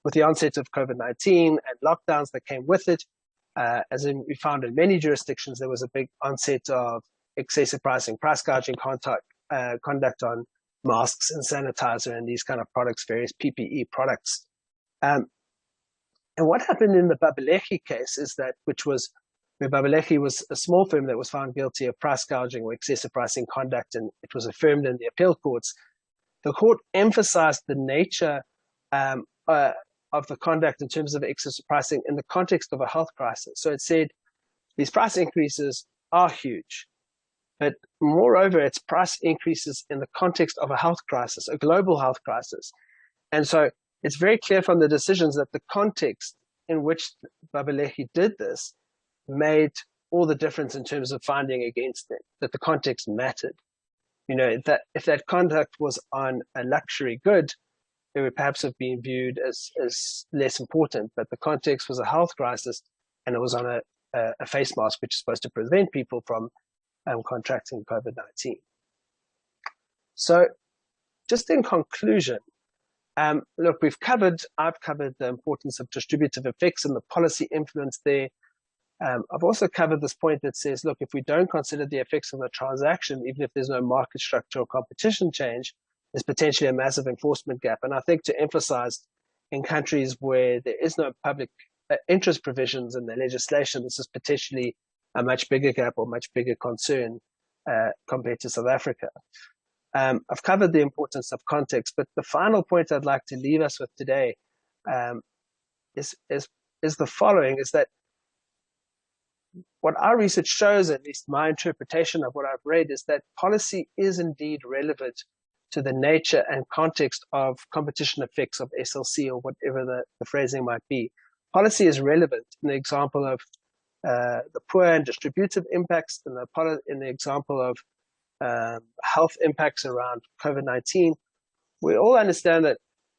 with the onset of COVID-19 and lockdowns that came with it, we found in many jurisdictions, there was a big onset of excessive pricing, price gouging conduct on masks and sanitizer and these kind of products, various PPE products. And what happened in the Babelegi case is that, which was where Babelechi was a small firm that was found guilty of price gouging or excessive pricing conduct, and it was affirmed in the appeal courts. The court emphasized the nature of the conduct in terms of excessive pricing in the context of a health crisis. So it said these price increases are huge, but moreover, it's price increases in the context of a health crisis, a global health crisis. And so it's very clear from the decisions that the context in which Babelechi did this made all the difference in terms of finding against it, that the context mattered. You know, that if that conduct was on a luxury good, it would perhaps have been viewed as less important, but the context was a health crisis, and it was on a face mask, which is supposed to prevent people from contracting COVID-19. So just in conclusion, look, I've covered the importance of distributive effects and the policy influence there. I've also covered this point that says, look, if we don't consider the effects of the transaction, even if there's no market structure or competition change, there's potentially a massive enforcement gap. And I think to emphasize in countries where there is no public interest provisions in the legislation, this is potentially a much bigger gap or much bigger concern compared to South Africa. I've covered the importance of context, but the final point I'd like to leave us with today is the following, is that what our research shows, at least my interpretation of what I've read, is that policy is indeed relevant to the nature and context of competition effects of SLC, or whatever the phrasing might be. Policy is relevant in the example of the poor and distributive impacts, in the example of health impacts around COVID-19. We all understand that,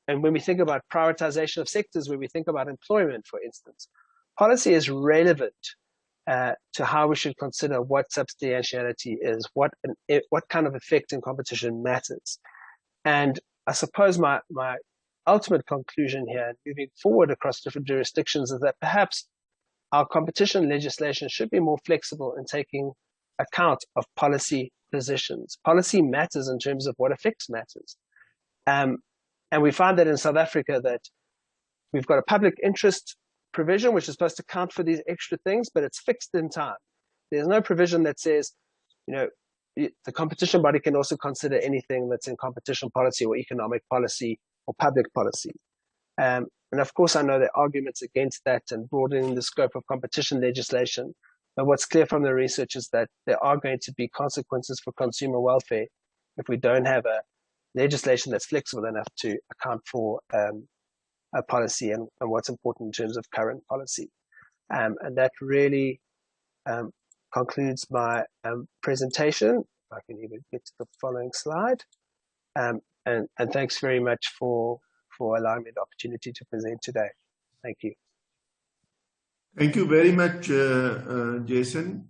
and when we think about prioritization of sectors, when we think about employment, for instance, policy is relevant to how we should consider what substantiality is, what kind of effect in competition matters. And I suppose my ultimate conclusion here, moving forward across different jurisdictions, is that perhaps our competition legislation should be more flexible in taking account of policy positions. Policy matters in terms of what effects matters. And we find that in South Africa that we've got a public interest provision which is supposed to count for these extra things, but it's fixed in time. There's no provision that says, you know, the competition body can also consider anything that's in competition policy or economic policy or public policy. And of course, I know there are arguments against that and broadening the scope of competition legislation. But what's clear from the research is that there are going to be consequences for consumer welfare if we don't have a legislation that's flexible enough to account for a policy and what's important in terms of current policy. And that really concludes my presentation. If I can even get to the following slide. And thanks very much for allowing me the opportunity to present today. Thank you. Thank you very much, Jason.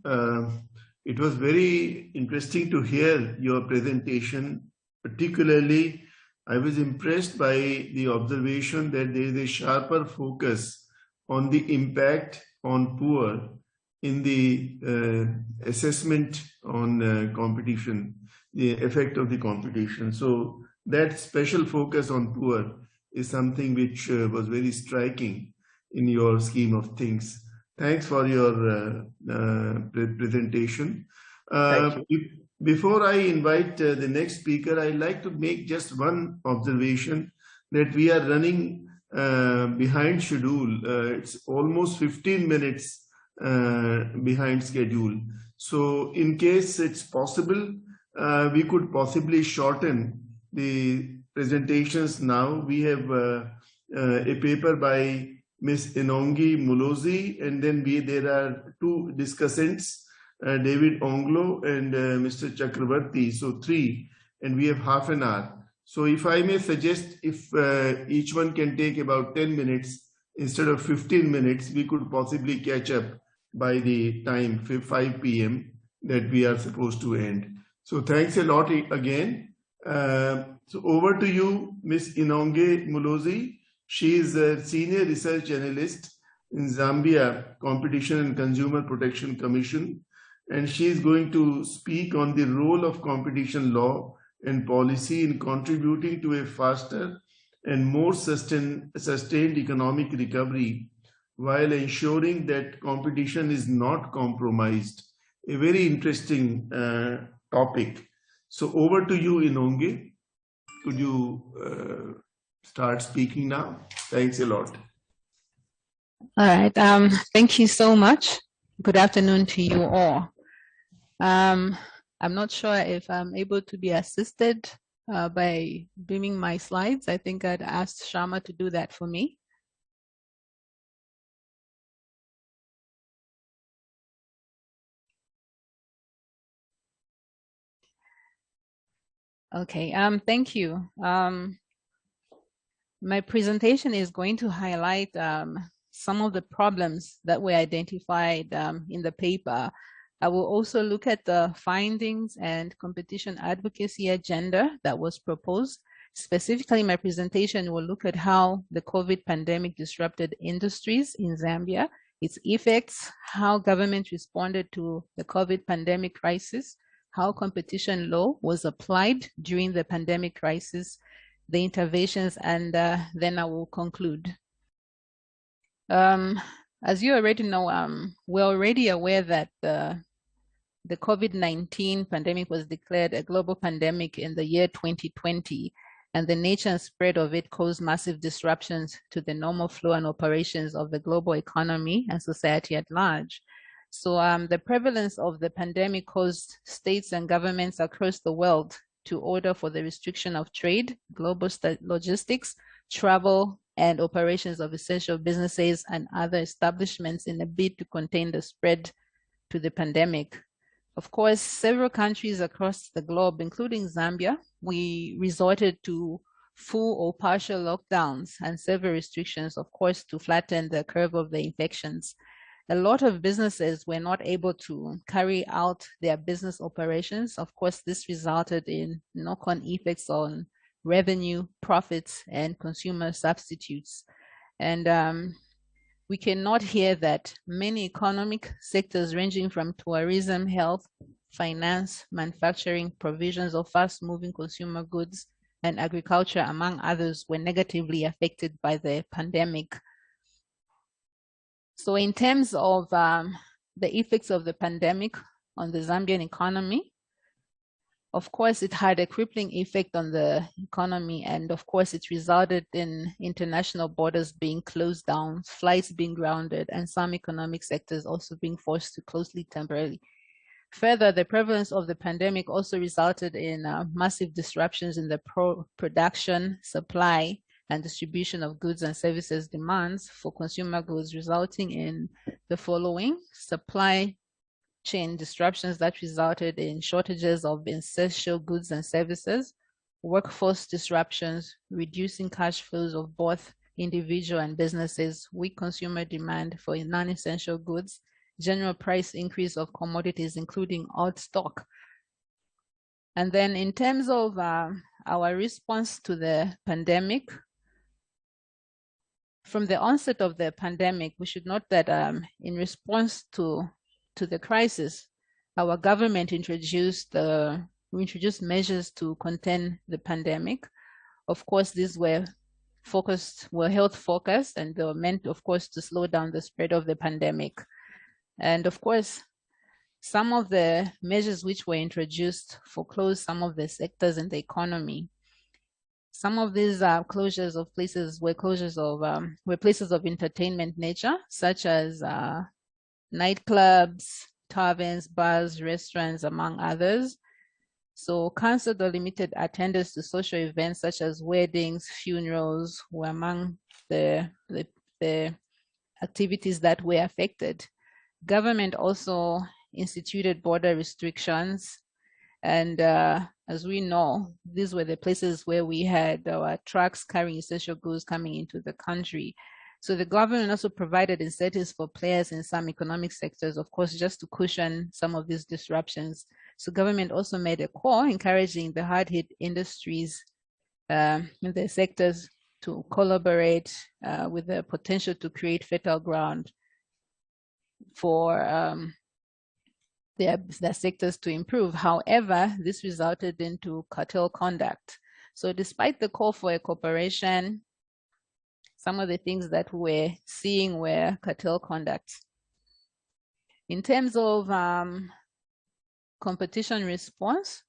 It was very interesting to hear your presentation. Particularly, I was impressed by the observation that there is a sharper focus on the impact on poor in the assessment on competition, the effect of the competition. So that special focus on poor is something which was very striking in your scheme of things. Thanks for your presentation. Thank you. Before I invite the next speaker, I'd like to make just one observation that we are running behind schedule. It's almost 15 minutes behind schedule. So in case it's possible, we could possibly shorten the presentations now. We have a paper by Ms. Inongi Mulozi, and then there are two discussants, David Onglo and Mr. Chakravarti, so three, and we have half an hour. So if I may suggest, if each one can take about 10 minutes instead of 15 minutes, we could possibly catch up by the time 5 p.m. that we are supposed to end. So thanks a lot again. So over to you, Ms. Inonge Mulozi. She is a senior research analyst in Zambia Competition and Consumer Protection Commission, and she is going to speak on the role of competition law and policy in contributing to a faster and more sustained economic recovery while ensuring that competition is not compromised. A very interesting topic. So over to you, Inonge. Could you start speaking now? Thanks a lot. All right. Thank you so much. Good afternoon to you all. I'm not sure if I'm able to be assisted by beaming my slides. I think I'd ask Sharma to do that for me. Okay, thank you. My presentation is going to highlight some of the problems that were identified in the paper. I will also look at the findings and competition advocacy agenda that was proposed. Specifically, my presentation will look at how the COVID pandemic disrupted industries in Zambia, its effects, how government responded to the COVID pandemic crisis, how competition law was applied during the pandemic crisis, the interventions, and then I will conclude. As you already know, we're already aware that the COVID-19 pandemic was declared a global pandemic in the year 2020, and the nature and spread of it caused massive disruptions to the normal flow and operations of the global economy and society at large. So the prevalence of the pandemic caused states and governments across the world to order for the restriction of trade, global logistics, travel, and operations of essential businesses and other establishments in a bid to contain the spread to the pandemic. Of course, several countries across the globe, including Zambia, we resorted to full or partial lockdowns and severe restrictions, of course, to flatten the curve of the infections. A lot of businesses were not able to carry out their business operations. Of course, this resulted in knock-on effects on revenue, profits, and consumer substitutes. And we cannot hear that many economic sectors ranging from tourism, health, finance, manufacturing, provisions of fast-moving consumer goods, and agriculture, among others, were negatively affected by the pandemic. So in terms of the effects of the pandemic on the Zambian economy, of course, it had a crippling effect on the economy, and of course, it resulted in international borders being closed down, flights being grounded, and some economic sectors also being forced to close temporarily. Further, the prevalence of the pandemic also resulted in massive disruptions in the production, supply, and distribution of goods and services demands for consumer goods, resulting in the following: supply chain disruptions that resulted in shortages of essential goods and services, workforce disruptions, reducing cash flows of both individual and businesses, weak consumer demand for non-essential goods, general price increase of commodities, including old stock. And then in terms of our response to the pandemic, from the onset of the pandemic, we should note that in response to the crisis, our government introduced measures to contain the pandemic. Of course, these were health focused, and they were meant, of course, to slow down the spread of the pandemic. And of course, some of the measures which were introduced foreclosed some of the sectors in the economy. Some of these closures of places were places of entertainment nature, such as nightclubs, taverns, bars, restaurants, among others. So canceled or limited attendance to social events such as weddings, funerals were among the activities that were affected. Government also instituted border restrictions, and as we know, these were the places where we had our trucks carrying essential goods coming into the country. So the government also provided incentives for players in some economic sectors, of course, just to cushion some of these disruptions. So government also made a call encouraging the hard-hit industries in the sectors to collaborate with the potential to create fertile ground for their sectors to improve. However, this resulted into cartel conduct. So despite the call for a cooperation, some of the things that we're seeing were cartel conduct. In terms of competition response,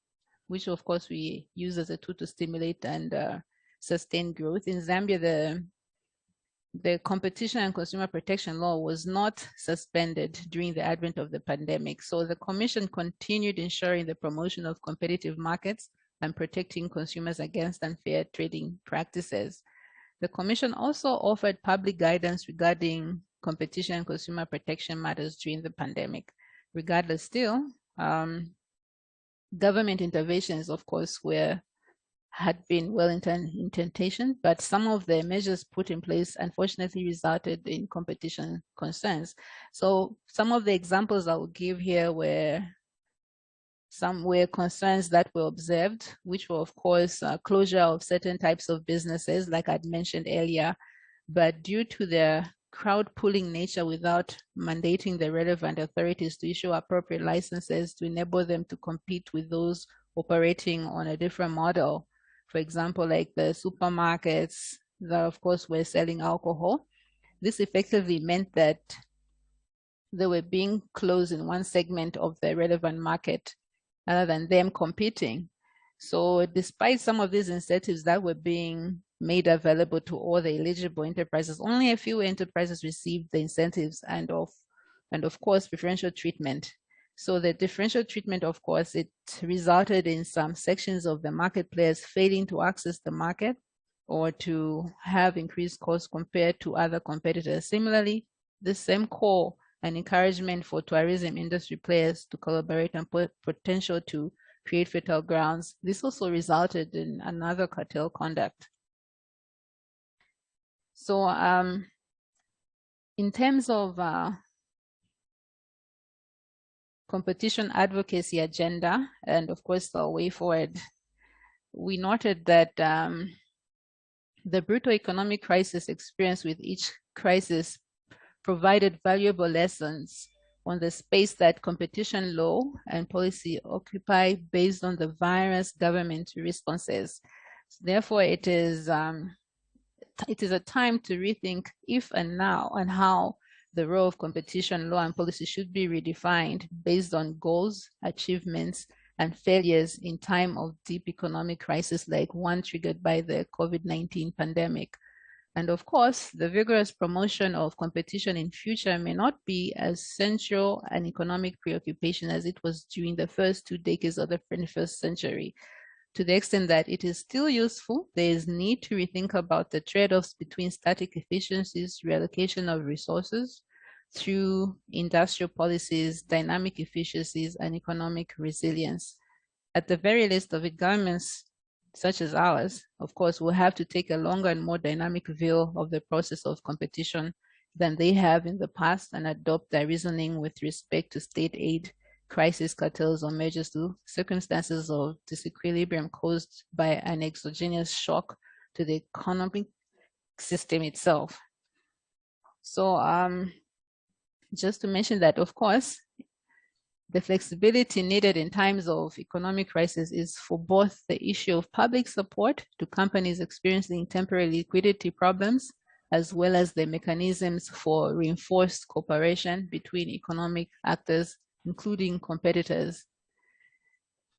which of course we use as a tool to stimulate and sustain growth, in Zambia, the Competition and Consumer Protection Law was not suspended during the advent of the pandemic. So the Commission continued ensuring the promotion of competitive markets and protecting consumers against unfair trading practices. The Commission also offered public guidance regarding competition and consumer protection matters during the pandemic. Regardless, still, government interventions, of course, had been well-intentioned, but some of the measures put in place unfortunately resulted in competition concerns. So some of the examples I will give here were concerns that were observed, which were, of course, closure of certain types of businesses, like I'd mentioned earlier, but due to their crowd pooling nature without mandating the relevant authorities to issue appropriate licenses to enable them to compete with those operating on a different model. For example, like the supermarkets that, of course, were selling alcohol. This effectively meant that they were being closed in one segment of the relevant market rather than them competing. So despite some of these incentives that were being made available to all the eligible enterprises, only a few enterprises received the incentives and of course preferential treatment. So the differential treatment, of course, it resulted in some sections of the market players failing to access the market or to have increased costs compared to other competitors. Similarly, the same call and encouragement for tourism industry players to collaborate and potential to create fertile grounds. This also resulted in another cartel conduct. So in terms of competition advocacy agenda, and of course the way forward, we noted that the brutal economic crisis experienced with each crisis provided valuable lessons on the space that competition law and policy occupy based on the various government responses. Therefore, it is a time to rethink if and now and how the role of competition law and policy should be redefined based on goals, achievements, and failures in time of deep economic crisis like one triggered by the COVID-19 pandemic. And of course, the vigorous promotion of competition in future may not be as central an economic preoccupation as it was during the first 2 decades of the 21st century. To the extent that it is still useful, there is need to rethink about the trade-offs between static efficiencies, reallocation of resources through industrial policies, dynamic efficiencies, and economic resilience. At the very least of it, governments such as ours, of course, will have to take a longer and more dynamic view of the process of competition than they have in the past and adopt their reasoning with respect to state aid, crisis, cartels, or measures to circumstances of disequilibrium caused by an exogenous shock to the economic system itself. So just to mention that, of course, the flexibility needed in times of economic crisis is for both the issue of public support to companies experiencing temporary liquidity problems, as well as the mechanisms for reinforced cooperation between economic actors, including competitors.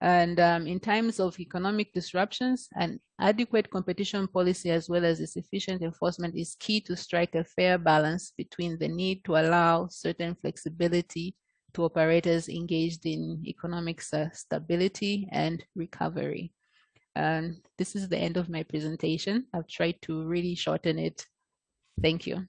And in times of economic disruptions, an adequate competition policy as well as its efficient enforcement is key to strike a fair balance between the need to allow certain flexibility to operators engaged in economic stability and recovery. And this is the end of my presentation. I've tried to really shorten it. Thank you.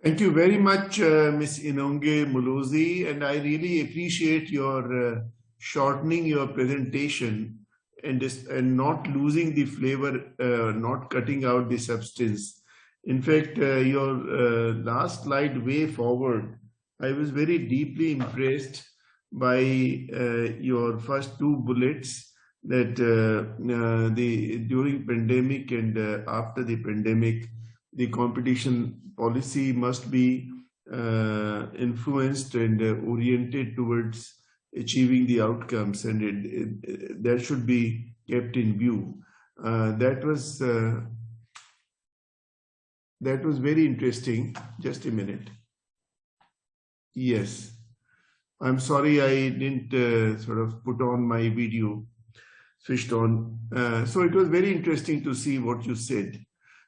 Thank you very much, Ms. Inonge Mulozi, and I really appreciate your shortening your presentation and not losing the flavor, not cutting out the substance. In fact, your last slide, way forward, I was very deeply impressed by your first 2 bullets that during pandemic and after the pandemic, the competition policy must be influenced and oriented towards achieving the outcomes, and that should be kept in view. That was That was very interesting. Just a minute. Yes. I'm sorry I didn't sort of put on my video, switched on. So it was very interesting to see what you said.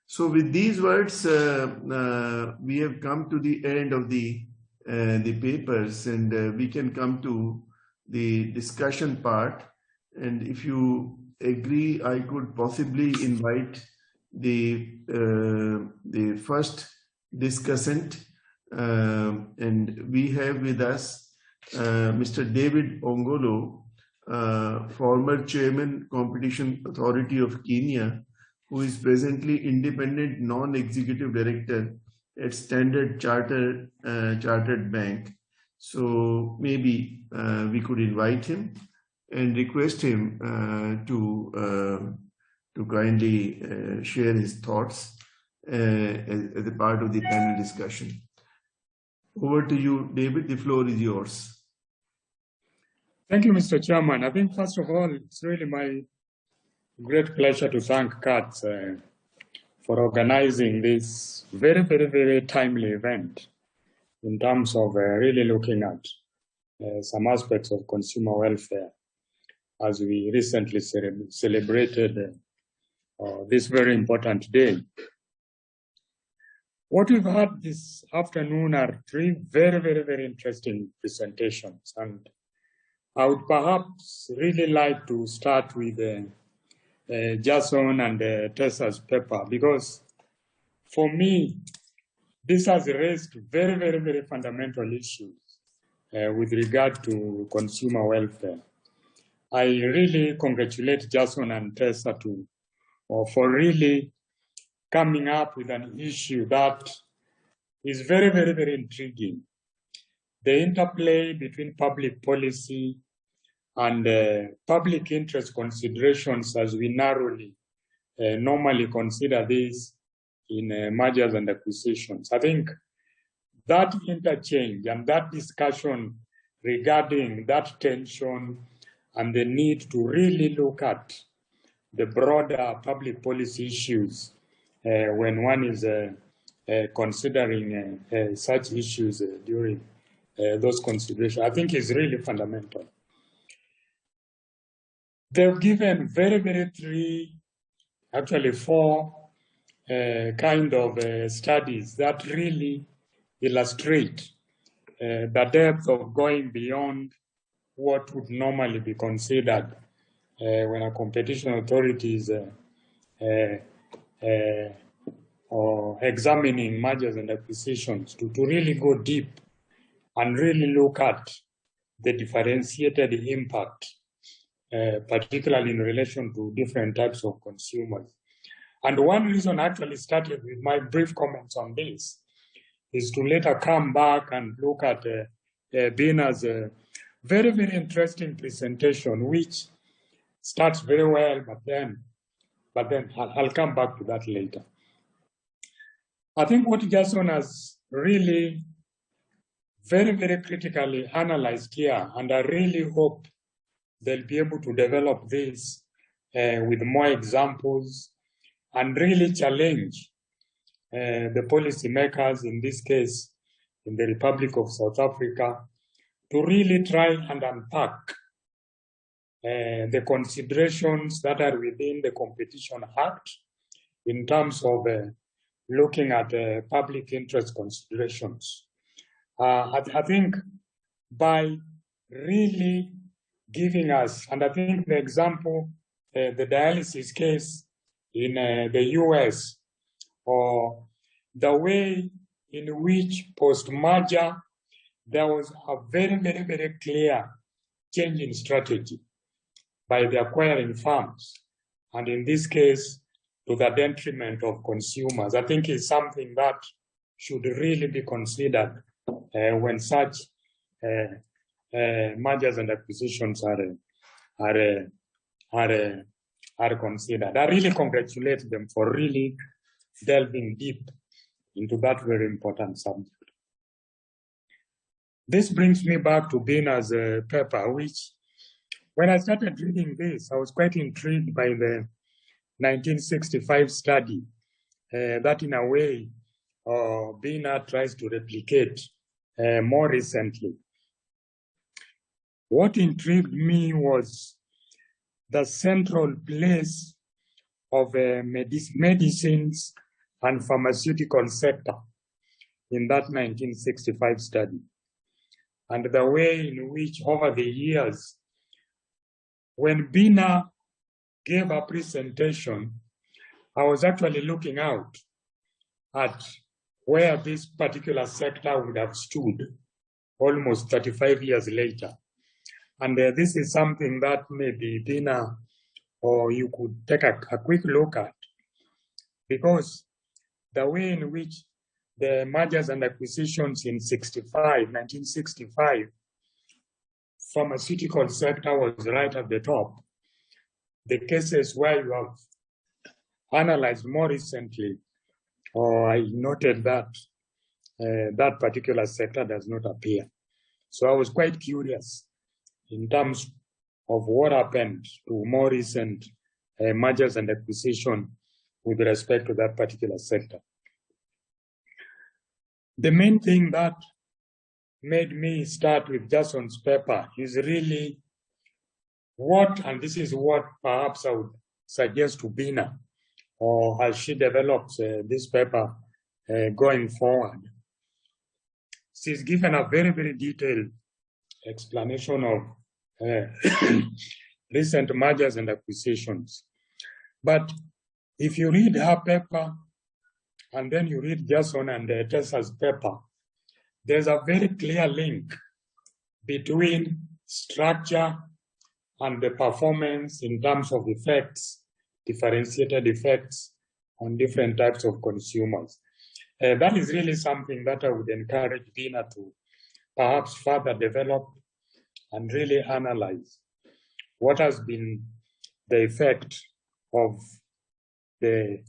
So with these words, we have come to the end of the papers, and we can come to the discussion part. And if you agree, I could possibly invite the first discussant, and we have with us Mr. David Ongolo, former chairman, Competition Authority of Kenya, who is presently independent non-executive director at Standard Chartered Bank. So maybe we could invite him and request him to kindly share his thoughts as a part of the panel discussion. Over to you, David. The floor is yours. Thank you, Mr. Chairman. I think, first of all, it's really my great pleasure to thank CATS for organizing this very, very, very timely event in terms of really looking at some aspects of consumer welfare as we recently celebrated this very important day. What we've had this afternoon are three very, very, very interesting presentations, and I would perhaps really like to start with Jason and Tessa's paper, because for me, this has raised very, very, very fundamental issues with regard to consumer welfare. I really congratulate Jason and Tessa for really coming up with an issue that is very, very, very intriguing. The interplay between public policy and public interest considerations, as we narrowly normally consider this in mergers and acquisitions. I think that interchange and that discussion regarding that tension and the need to really look at the broader public policy issues when one is considering such issues during those considerations, I think is really fundamental. They've given very, very four kind of studies that really illustrate the depth of going beyond what would normally be considered when a competition authority is or examining mergers and acquisitions to really go deep and really look at the differentiated impact, particularly in relation to different types of consumers. And one reason I actually started with my brief comments on this is to later come back and look at Bina's very, very interesting presentation, which starts very well, but then I'll come back to that later. I think what Jason has really very, very critically analyzed here, and I really hope they'll be able to develop this with more examples and really challenge the policymakers, in this case, in the Republic of South Africa, to really try and unpack the considerations that are within the Competition Act in terms of looking at public interest considerations. I think by really giving us, and I think the example, the dialysis case in the US, or the way in which post-merger there was a very, very, very clear change in strategy by the acquiring firms, and in this case, to the detriment of consumers. I think is something that should really be considered when such mergers and acquisitions are considered. I really congratulate them for really delving deep into that very important subject. This brings me back to Bina's paper, which, when I started reading this, I was quite intrigued by the 1965 study that in a way BINA tries to replicate more recently. What intrigued me was the central place of medicines and pharmaceutical sector in that 1965 study, and the way in which over the years, when BINA gave a presentation, I was actually looking out at where this particular sector would have stood almost 35 years later. And this is something that maybe BINA or you could take a quick look at, because the way in which the mergers and acquisitions in 1965, pharmaceutical sector was right at the top. The cases where you have analyzed more recently, I noted that that particular sector does not appear. So I was quite curious in terms of what happened to more recent mergers and acquisition with respect to that particular sector. The main thing that made me start with Jason's paper is really what, and this is what perhaps I would suggest to BINA, or as she develops this paper going forward. She's given a very, very detailed explanation of recent mergers and acquisitions. But if you read her paper, and then you read Jason and Tessa's paper, there's a very clear link between structure and the performance in terms of effects, differentiated effects on different types of consumers. That is really something that I would encourage BINA to perhaps further develop and really analyze what has been the effect of the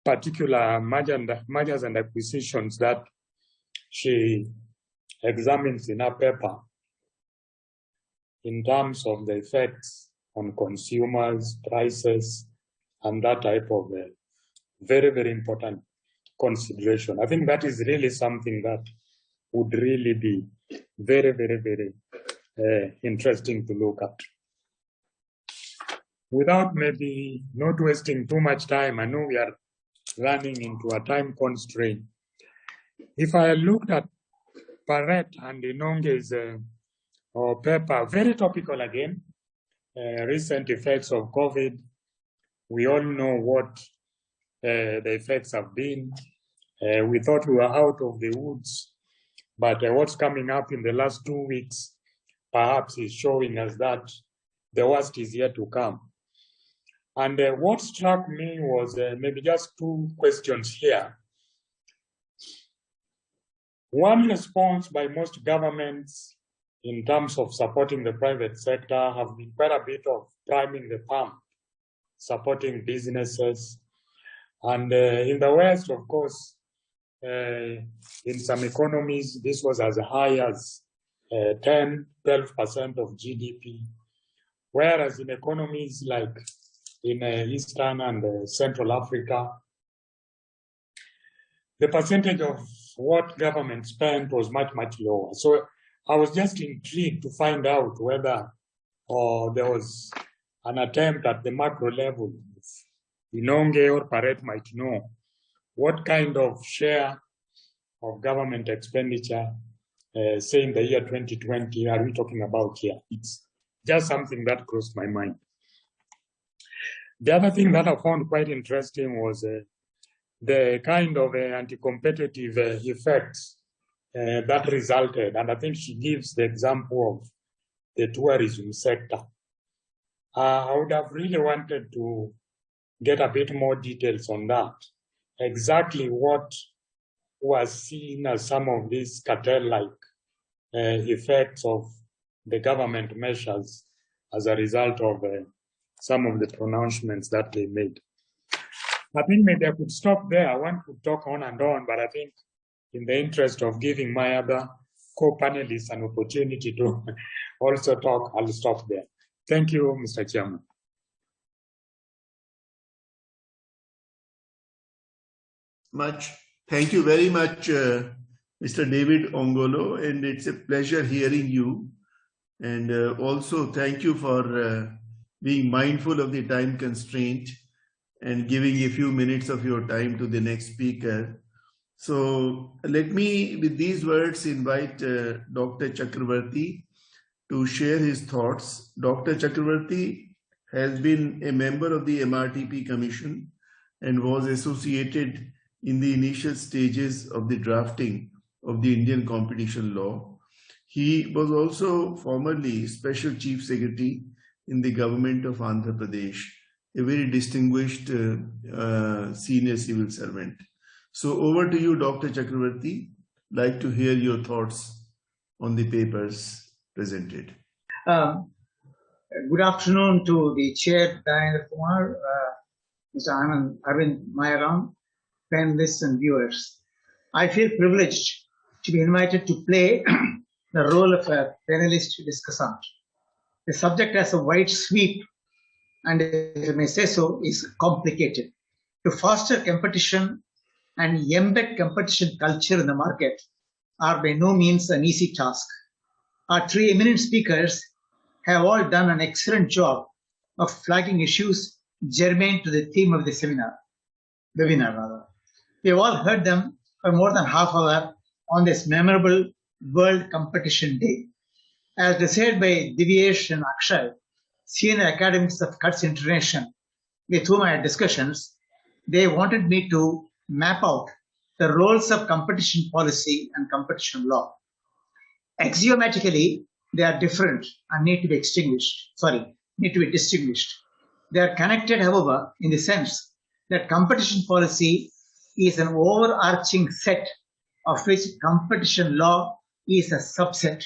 particular mergers and acquisitions that she examines in her paper in terms of the effects on consumers, prices, and that type of very, very important consideration. I think that is really something that would really be very, very, very interesting to look at. Without maybe not wasting too much time, I know we are running into a time constraint. If I looked at Barrett and Inonge's paper, very topical again, recent effects of COVID. We all know what the effects have been. We thought we were out of the woods, but what's coming up in the last 2 weeks perhaps is showing us that the worst is yet to come. And what struck me was maybe just 2 questions here. One response by most governments in terms of supporting the private sector have been quite a bit of priming the pump, supporting businesses. And in the West, of course, in some economies, this was as high as 10, 12% of GDP. Whereas in economies like in Eastern and Central Africa, the percentage of what government spent was much, much lower. So I was just intrigued to find out whether there was an attempt at the macro level, if Inonge or Barrett might know, what kind of share of government expenditure, say in the year 2020, are we talking about here? It's just something that crossed my mind. The other thing that I found quite interesting was the kind of anti-competitive effects that resulted. And I think she gives the example of the tourism sector. I would have really wanted to get a bit more details on that. Exactly what was seen as some of these cartel-like effects of the government measures as a result of some of the pronouncements that they made. I think maybe I could stop there. I want to talk on and on, but I think in the interest of giving my other co-panelists an opportunity to also talk, I'll stop there. Thank you, Mr. Chairman. Much. Thank you very much, Mr. David Ongolo, and it's a pleasure hearing you. And also thank you for being mindful of the time constraint and giving a few minutes of your time to the next speaker. So let me, with these words, invite Dr. Chakravarti to share his thoughts. Dr. Chakravarti has been a member of the MRTP Commission and was associated in the initial stages of the drafting of the Indian competition law. He was also formerly Special Chief Secretary in the government of Andhra Pradesh, a very distinguished senior civil servant. So over to you, Dr. Chakravarti. Like to hear your thoughts on the papers presented. Good afternoon to the chair, Dayendra Kumar, Mr. Anand Arvind Mayaram, panelists and viewers. I feel privileged to be invited to play the role of a panelist discussant. The subject has a wide sweep and, if I may say so, is complicated. To foster competition and embed competition culture in the market are by no means an easy task. Our three eminent speakers have all done an excellent job of flagging issues germane to the theme of the webinar. We have all heard them for more than half an hour on this memorable World Competition Day. As decided by Divyesh and Akshay, senior academics of CUTS International, with whom I had discussions, they wanted me to map out the roles of competition policy and competition law. Axiomatically, they are different and need to be distinguished. They are connected, however, in the sense that competition policy is an overarching set of which competition law is a subset.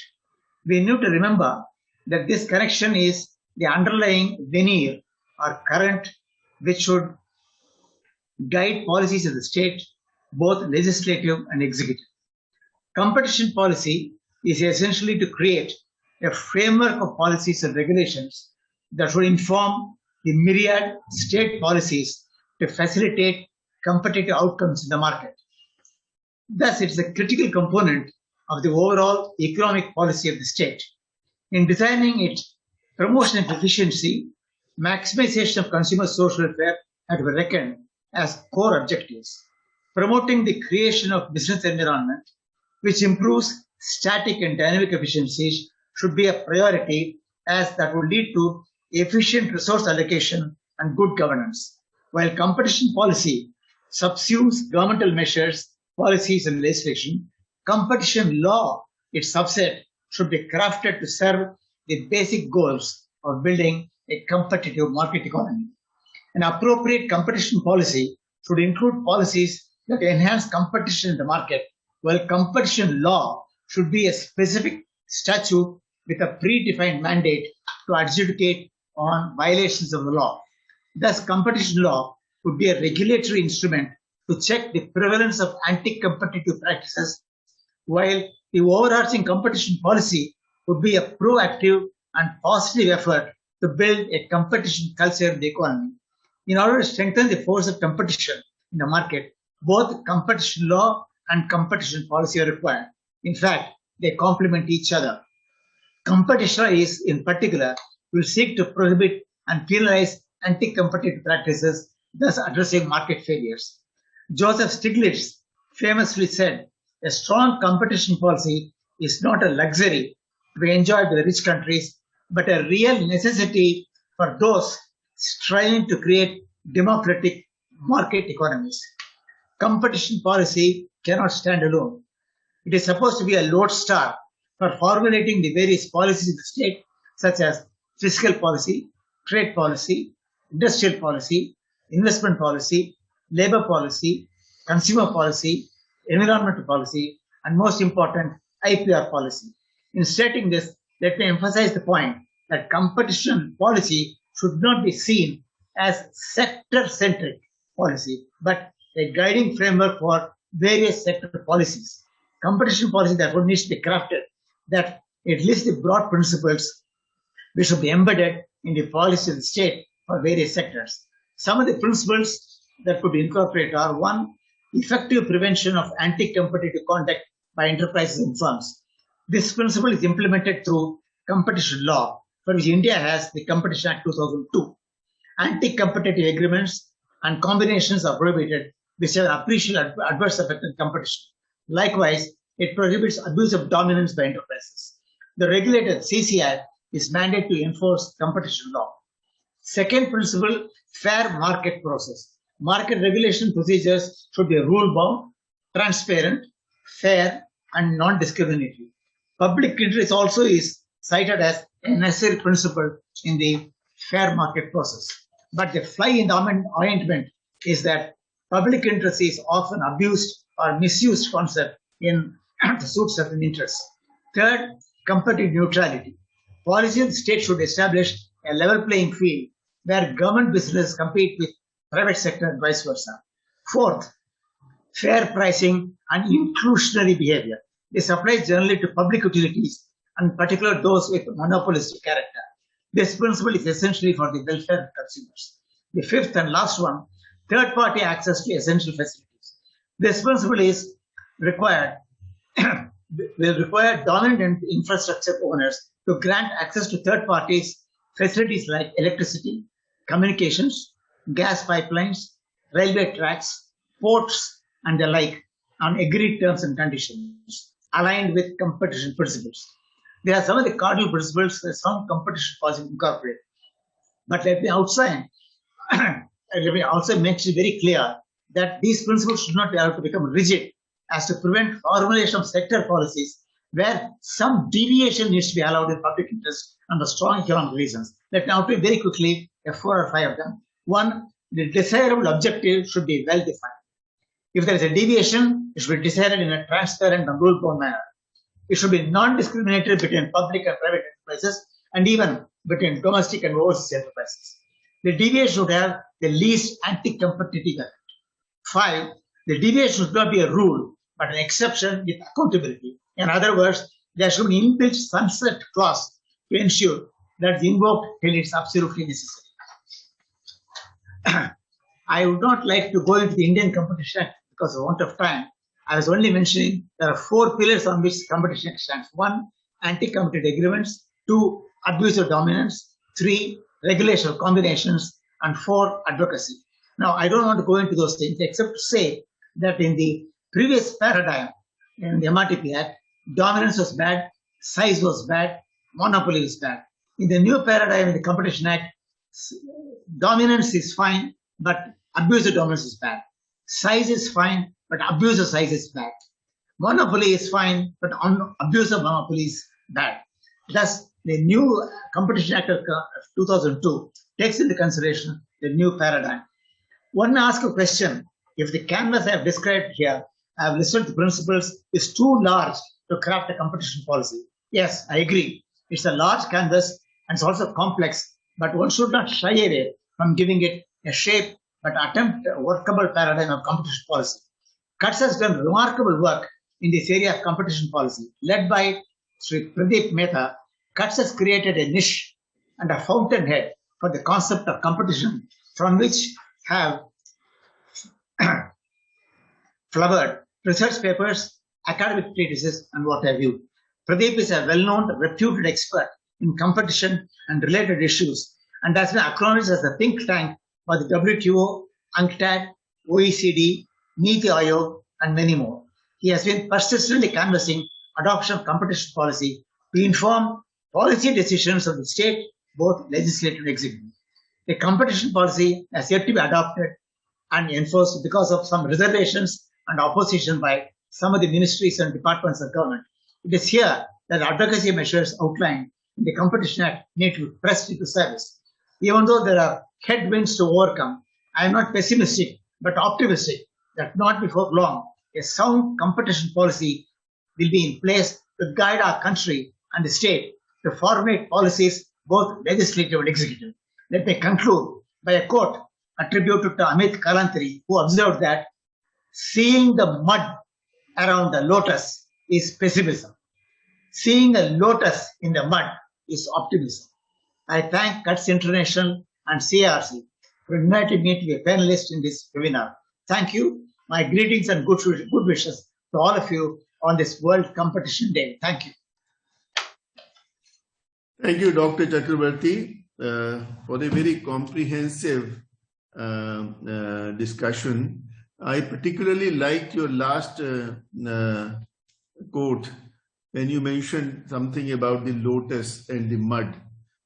We need to remember that this connection is the underlying veneer or current which should guide policies of the state, both legislative and executive. Competition policy is essentially to create a framework of policies and regulations that would inform the myriad state policies to facilitate competitive outcomes in the market. Thus, it's a critical component of the overall economic policy of the state. In designing it, promotion of efficiency, maximization of consumer social welfare have been reckoned as core objectives. Promoting the creation of business environment which improves static and dynamic efficiencies should be a priority, as that will lead to efficient resource allocation and good governance. While competition policy subsumes governmental measures, policies and legislation, competition law, its subset, should be crafted to serve the basic goals of building a competitive market economy. An appropriate competition policy should include policies that enhance competition in the market, while competition law should be a specific statute with a predefined mandate to adjudicate on violations of the law. Thus, competition law would be a regulatory instrument to check the prevalence of anti-competitive practices, while the overarching competition policy would be a proactive and positive effort to build a competition culture in the economy. In order to strengthen the force of competition in the market, both competition law and competition policy are required. In fact, they complement each other. Competition law is, in particular, will seek to prohibit and penalize anti-competitive practices, thus addressing market failures. Joseph Stiglitz famously said, "A strong competition policy is not a luxury to be enjoyed by the rich countries, but a real necessity for those striving to create democratic market economies." Competition policy cannot stand alone. It is supposed to be a lodestar for formulating the various policies of the state, such as fiscal policy, trade policy, industrial policy, investment policy, labor policy, consumer policy, environmental policy, and most important, IPR policy. In stating this, let me emphasize the point that competition policy should not be seen as sector-centric policy, but a guiding framework for various sector policies. Competition policy therefore needs to be crafted that it lists the broad principles which should be embedded in the policy of the state for various sectors. Some of the principles that could be incorporated are: one, effective prevention of anti-competitive conduct by enterprises and firms. This principle is implemented through competition law, for which India has the Competition Act 2002. Anti-competitive agreements and combinations are prohibited, which have an appreciable adverse effect on competition. Likewise, it prohibits abuse of dominance by enterprises. The regulator CCI is mandated to enforce competition law. Second principle, fair market process. Market regulation procedures should be rule-bound, transparent, fair, and non-discriminatory. Public interest also is cited as a necessary principle in the fair market process. But the fly in the ointment is that public interest is often abused or misused concept in the suit certain interests. Third, competitive neutrality. Policy of the state should establish a level playing field where government businesses compete with private sector and vice versa. Fourth, fair pricing and inclusionary behavior. This applies generally to public utilities and particularly those with monopolistic character. This principle is essentially for the welfare of consumers. The fifth and last one, third-party access to essential facilities. This principle is required will require dominant infrastructure owners to grant access to third parties facilities like electricity, communications, gas pipelines, railway tracks, ports, and the like on agreed terms and conditions aligned with competition principles. There are some of the cardinal principles that some competition policy incorporate. But let me also make it very clear that these principles should not be allowed to become rigid as to prevent formulation of sector policies where some deviation needs to be allowed in public interest under strong economic reasons. Let me outline very quickly 4 or 5 of them. One, the desirable objective should be well defined. If there is a deviation, it should be decided in a transparent and rule-bound manner. It should be non-discriminatory between public and private enterprises and even between domestic and overseas enterprises. The deviation should have the least anti-competitive effect. 5, the deviation should not be a rule, but an exception with accountability. In other words, there should be an inbuilt sunset clause to ensure that it's invoked till it's absolutely necessary. I would not like to go into the Indian Competition Act because of want of time. I was only mentioning there are 4 pillars on which competition Act stands. 1, anti-competitive agreements. 2, abuse of dominance. 3, regulation of combinations. And 4, advocacy. Now, I don't want to go into those things except to say that in the previous paradigm in the MRTP Act, dominance was bad, size was bad, monopoly was bad. In the new paradigm in the Competition Act, dominance is fine, but abuse of dominance is bad. Size is fine, but abuse of size is bad. Monopoly is fine, but abuse of monopoly is bad. Thus, the new Competition Act of 2002 takes into consideration the new paradigm. One may ask a question, if the canvas I have described here, I have listed the principles, is too large to craft a competition policy. Yes, I agree. It's a large canvas and it's also complex, but one should not shy away from giving it a shape, but attempt a workable paradigm of competition policy. Kutz has done remarkable work in this area of competition policy. Led by Sri Pradeep Mehta, Kutz has created a niche and a fountainhead for the concept of competition from which have flowered research papers, academic treatises, and what have you. Pradeep is a well-known, reputed expert in competition and related issues and has been acknowledged as a think tank by the WTO, UNCTAD, OECD, Niti Aayog, and many more. He has been persistently canvassing adoption of competition policy to inform policy decisions of the state, both legislative and executive. The competition policy has yet to be adopted and enforced because of some reservations and opposition by some of the ministries and departments of government. It is here that advocacy measures outlined in the Competition Act need to be pressed into service. Even though there are headwinds to overcome, I am not pessimistic but optimistic that not before long a sound competition policy will be in place to guide our country and the state to formulate policies both legislative and executive. Let me conclude by a quote attributed to Amit Kalantari, who observed that seeing the mud around the lotus is pessimism. Seeing a lotus in the mud is optimism. I thank Kutz International and CRC for inviting me to be a panelist in this webinar. Thank you. my greetings and good wishes to all of you on this World Competition Day. Thank you. Thank you, Dr. Chakrabarti, for a very comprehensive discussion. I particularly liked your last quote when you mentioned something about the lotus and the mud.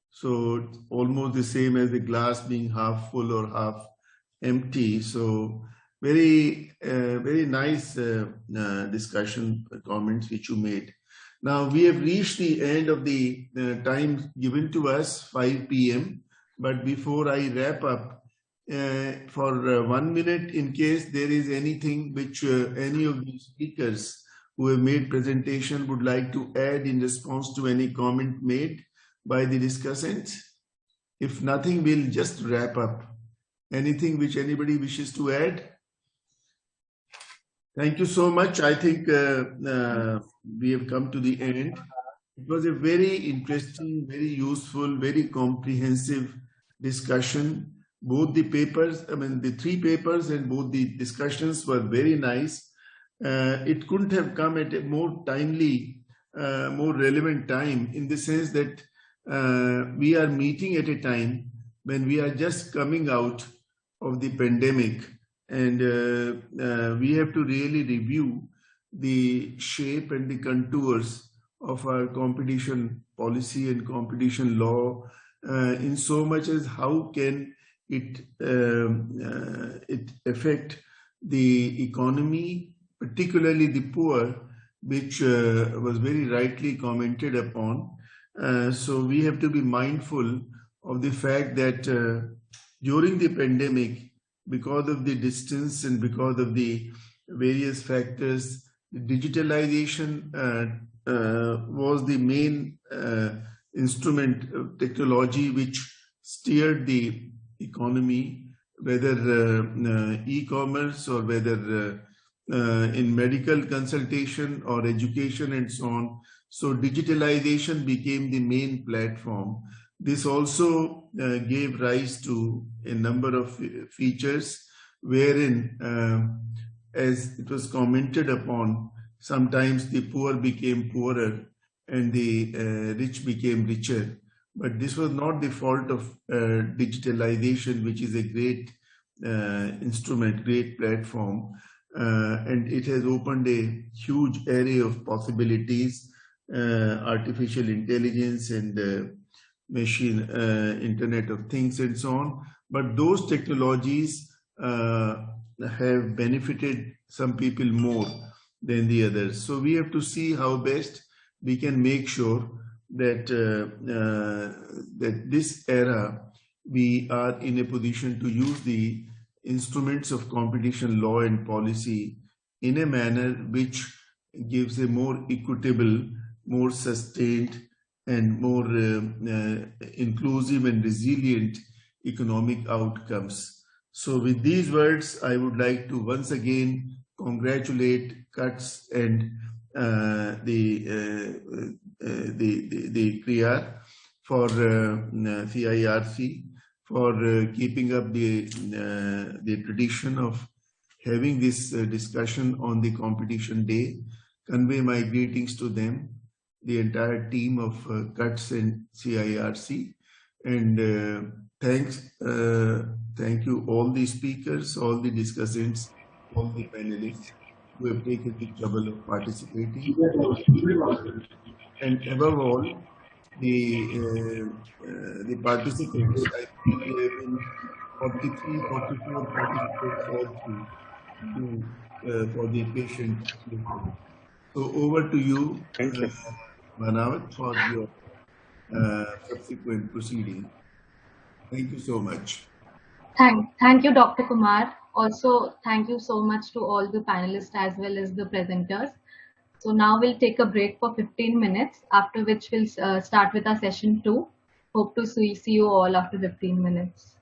So almost the same as the glass being half full or half empty. So very, very nice discussion comments which you made. Now we have reached the end of the time given to us, 5 p.m. But before I wrap up, for 1 minute, in case there is anything which any of the speakers who have made presentation would like to add in response to any comment made by the discussants. If nothing, we'll just wrap up. Anything which anybody wishes to add? Thank you so much. I think we have come to the end. It was a very interesting, very useful, very comprehensive discussion. Both the papers, I mean, the 3 papers and both the discussions were very nice. It couldn't have come at a more timely, more relevant time, in the sense that we are meeting at a time when we are just coming out of the pandemic, and we have to really review the shape and the contours of our competition policy and competition law, in so much as how can it affect the economy, particularly the poor, which was very rightly commented upon. So we have to be mindful of the fact that during the pandemic, because of the distance and because of the various factors, the digitalization was the main instrument of technology which steered the economy, whether e-commerce or whether in medical consultation or education and so on. So digitalization became the main platform. This also gave rise to a number of features wherein, as it was commented upon, sometimes the poor became poorer and the rich became richer. But this was not the fault of digitalization, which is a great instrument, great platform. And it has opened a huge array of possibilities, artificial intelligence and machine, Internet of Things and so on. But those technologies have benefited some people more than the others. So we have to see how best we can make sure that that this era we are in a position to use the instruments of competition law and policy in a manner which gives a more equitable, more sustained and more inclusive and resilient economic outcomes. So with these words, I would like to once again congratulate CUTS and the CRIAR for CIRC for keeping up the tradition of having this discussion on the competition day. Convey my greetings to them, the entire team of CUTS and CIRC, and thank you all the speakers, all the discussants, all the panelists who have taken the trouble of participating, and above all the participants. I think we have been 43, 44 participants all through for the patient listening. So over to you, Manavat, for your subsequent proceeding. Thank you so much. Thank you, Dr. Kumar. Also, thank you so much to all the panelists as well as the presenters. So now we'll take a break for 15 minutes, after which we'll start with our session 2. Hope to see you all after 15 minutes.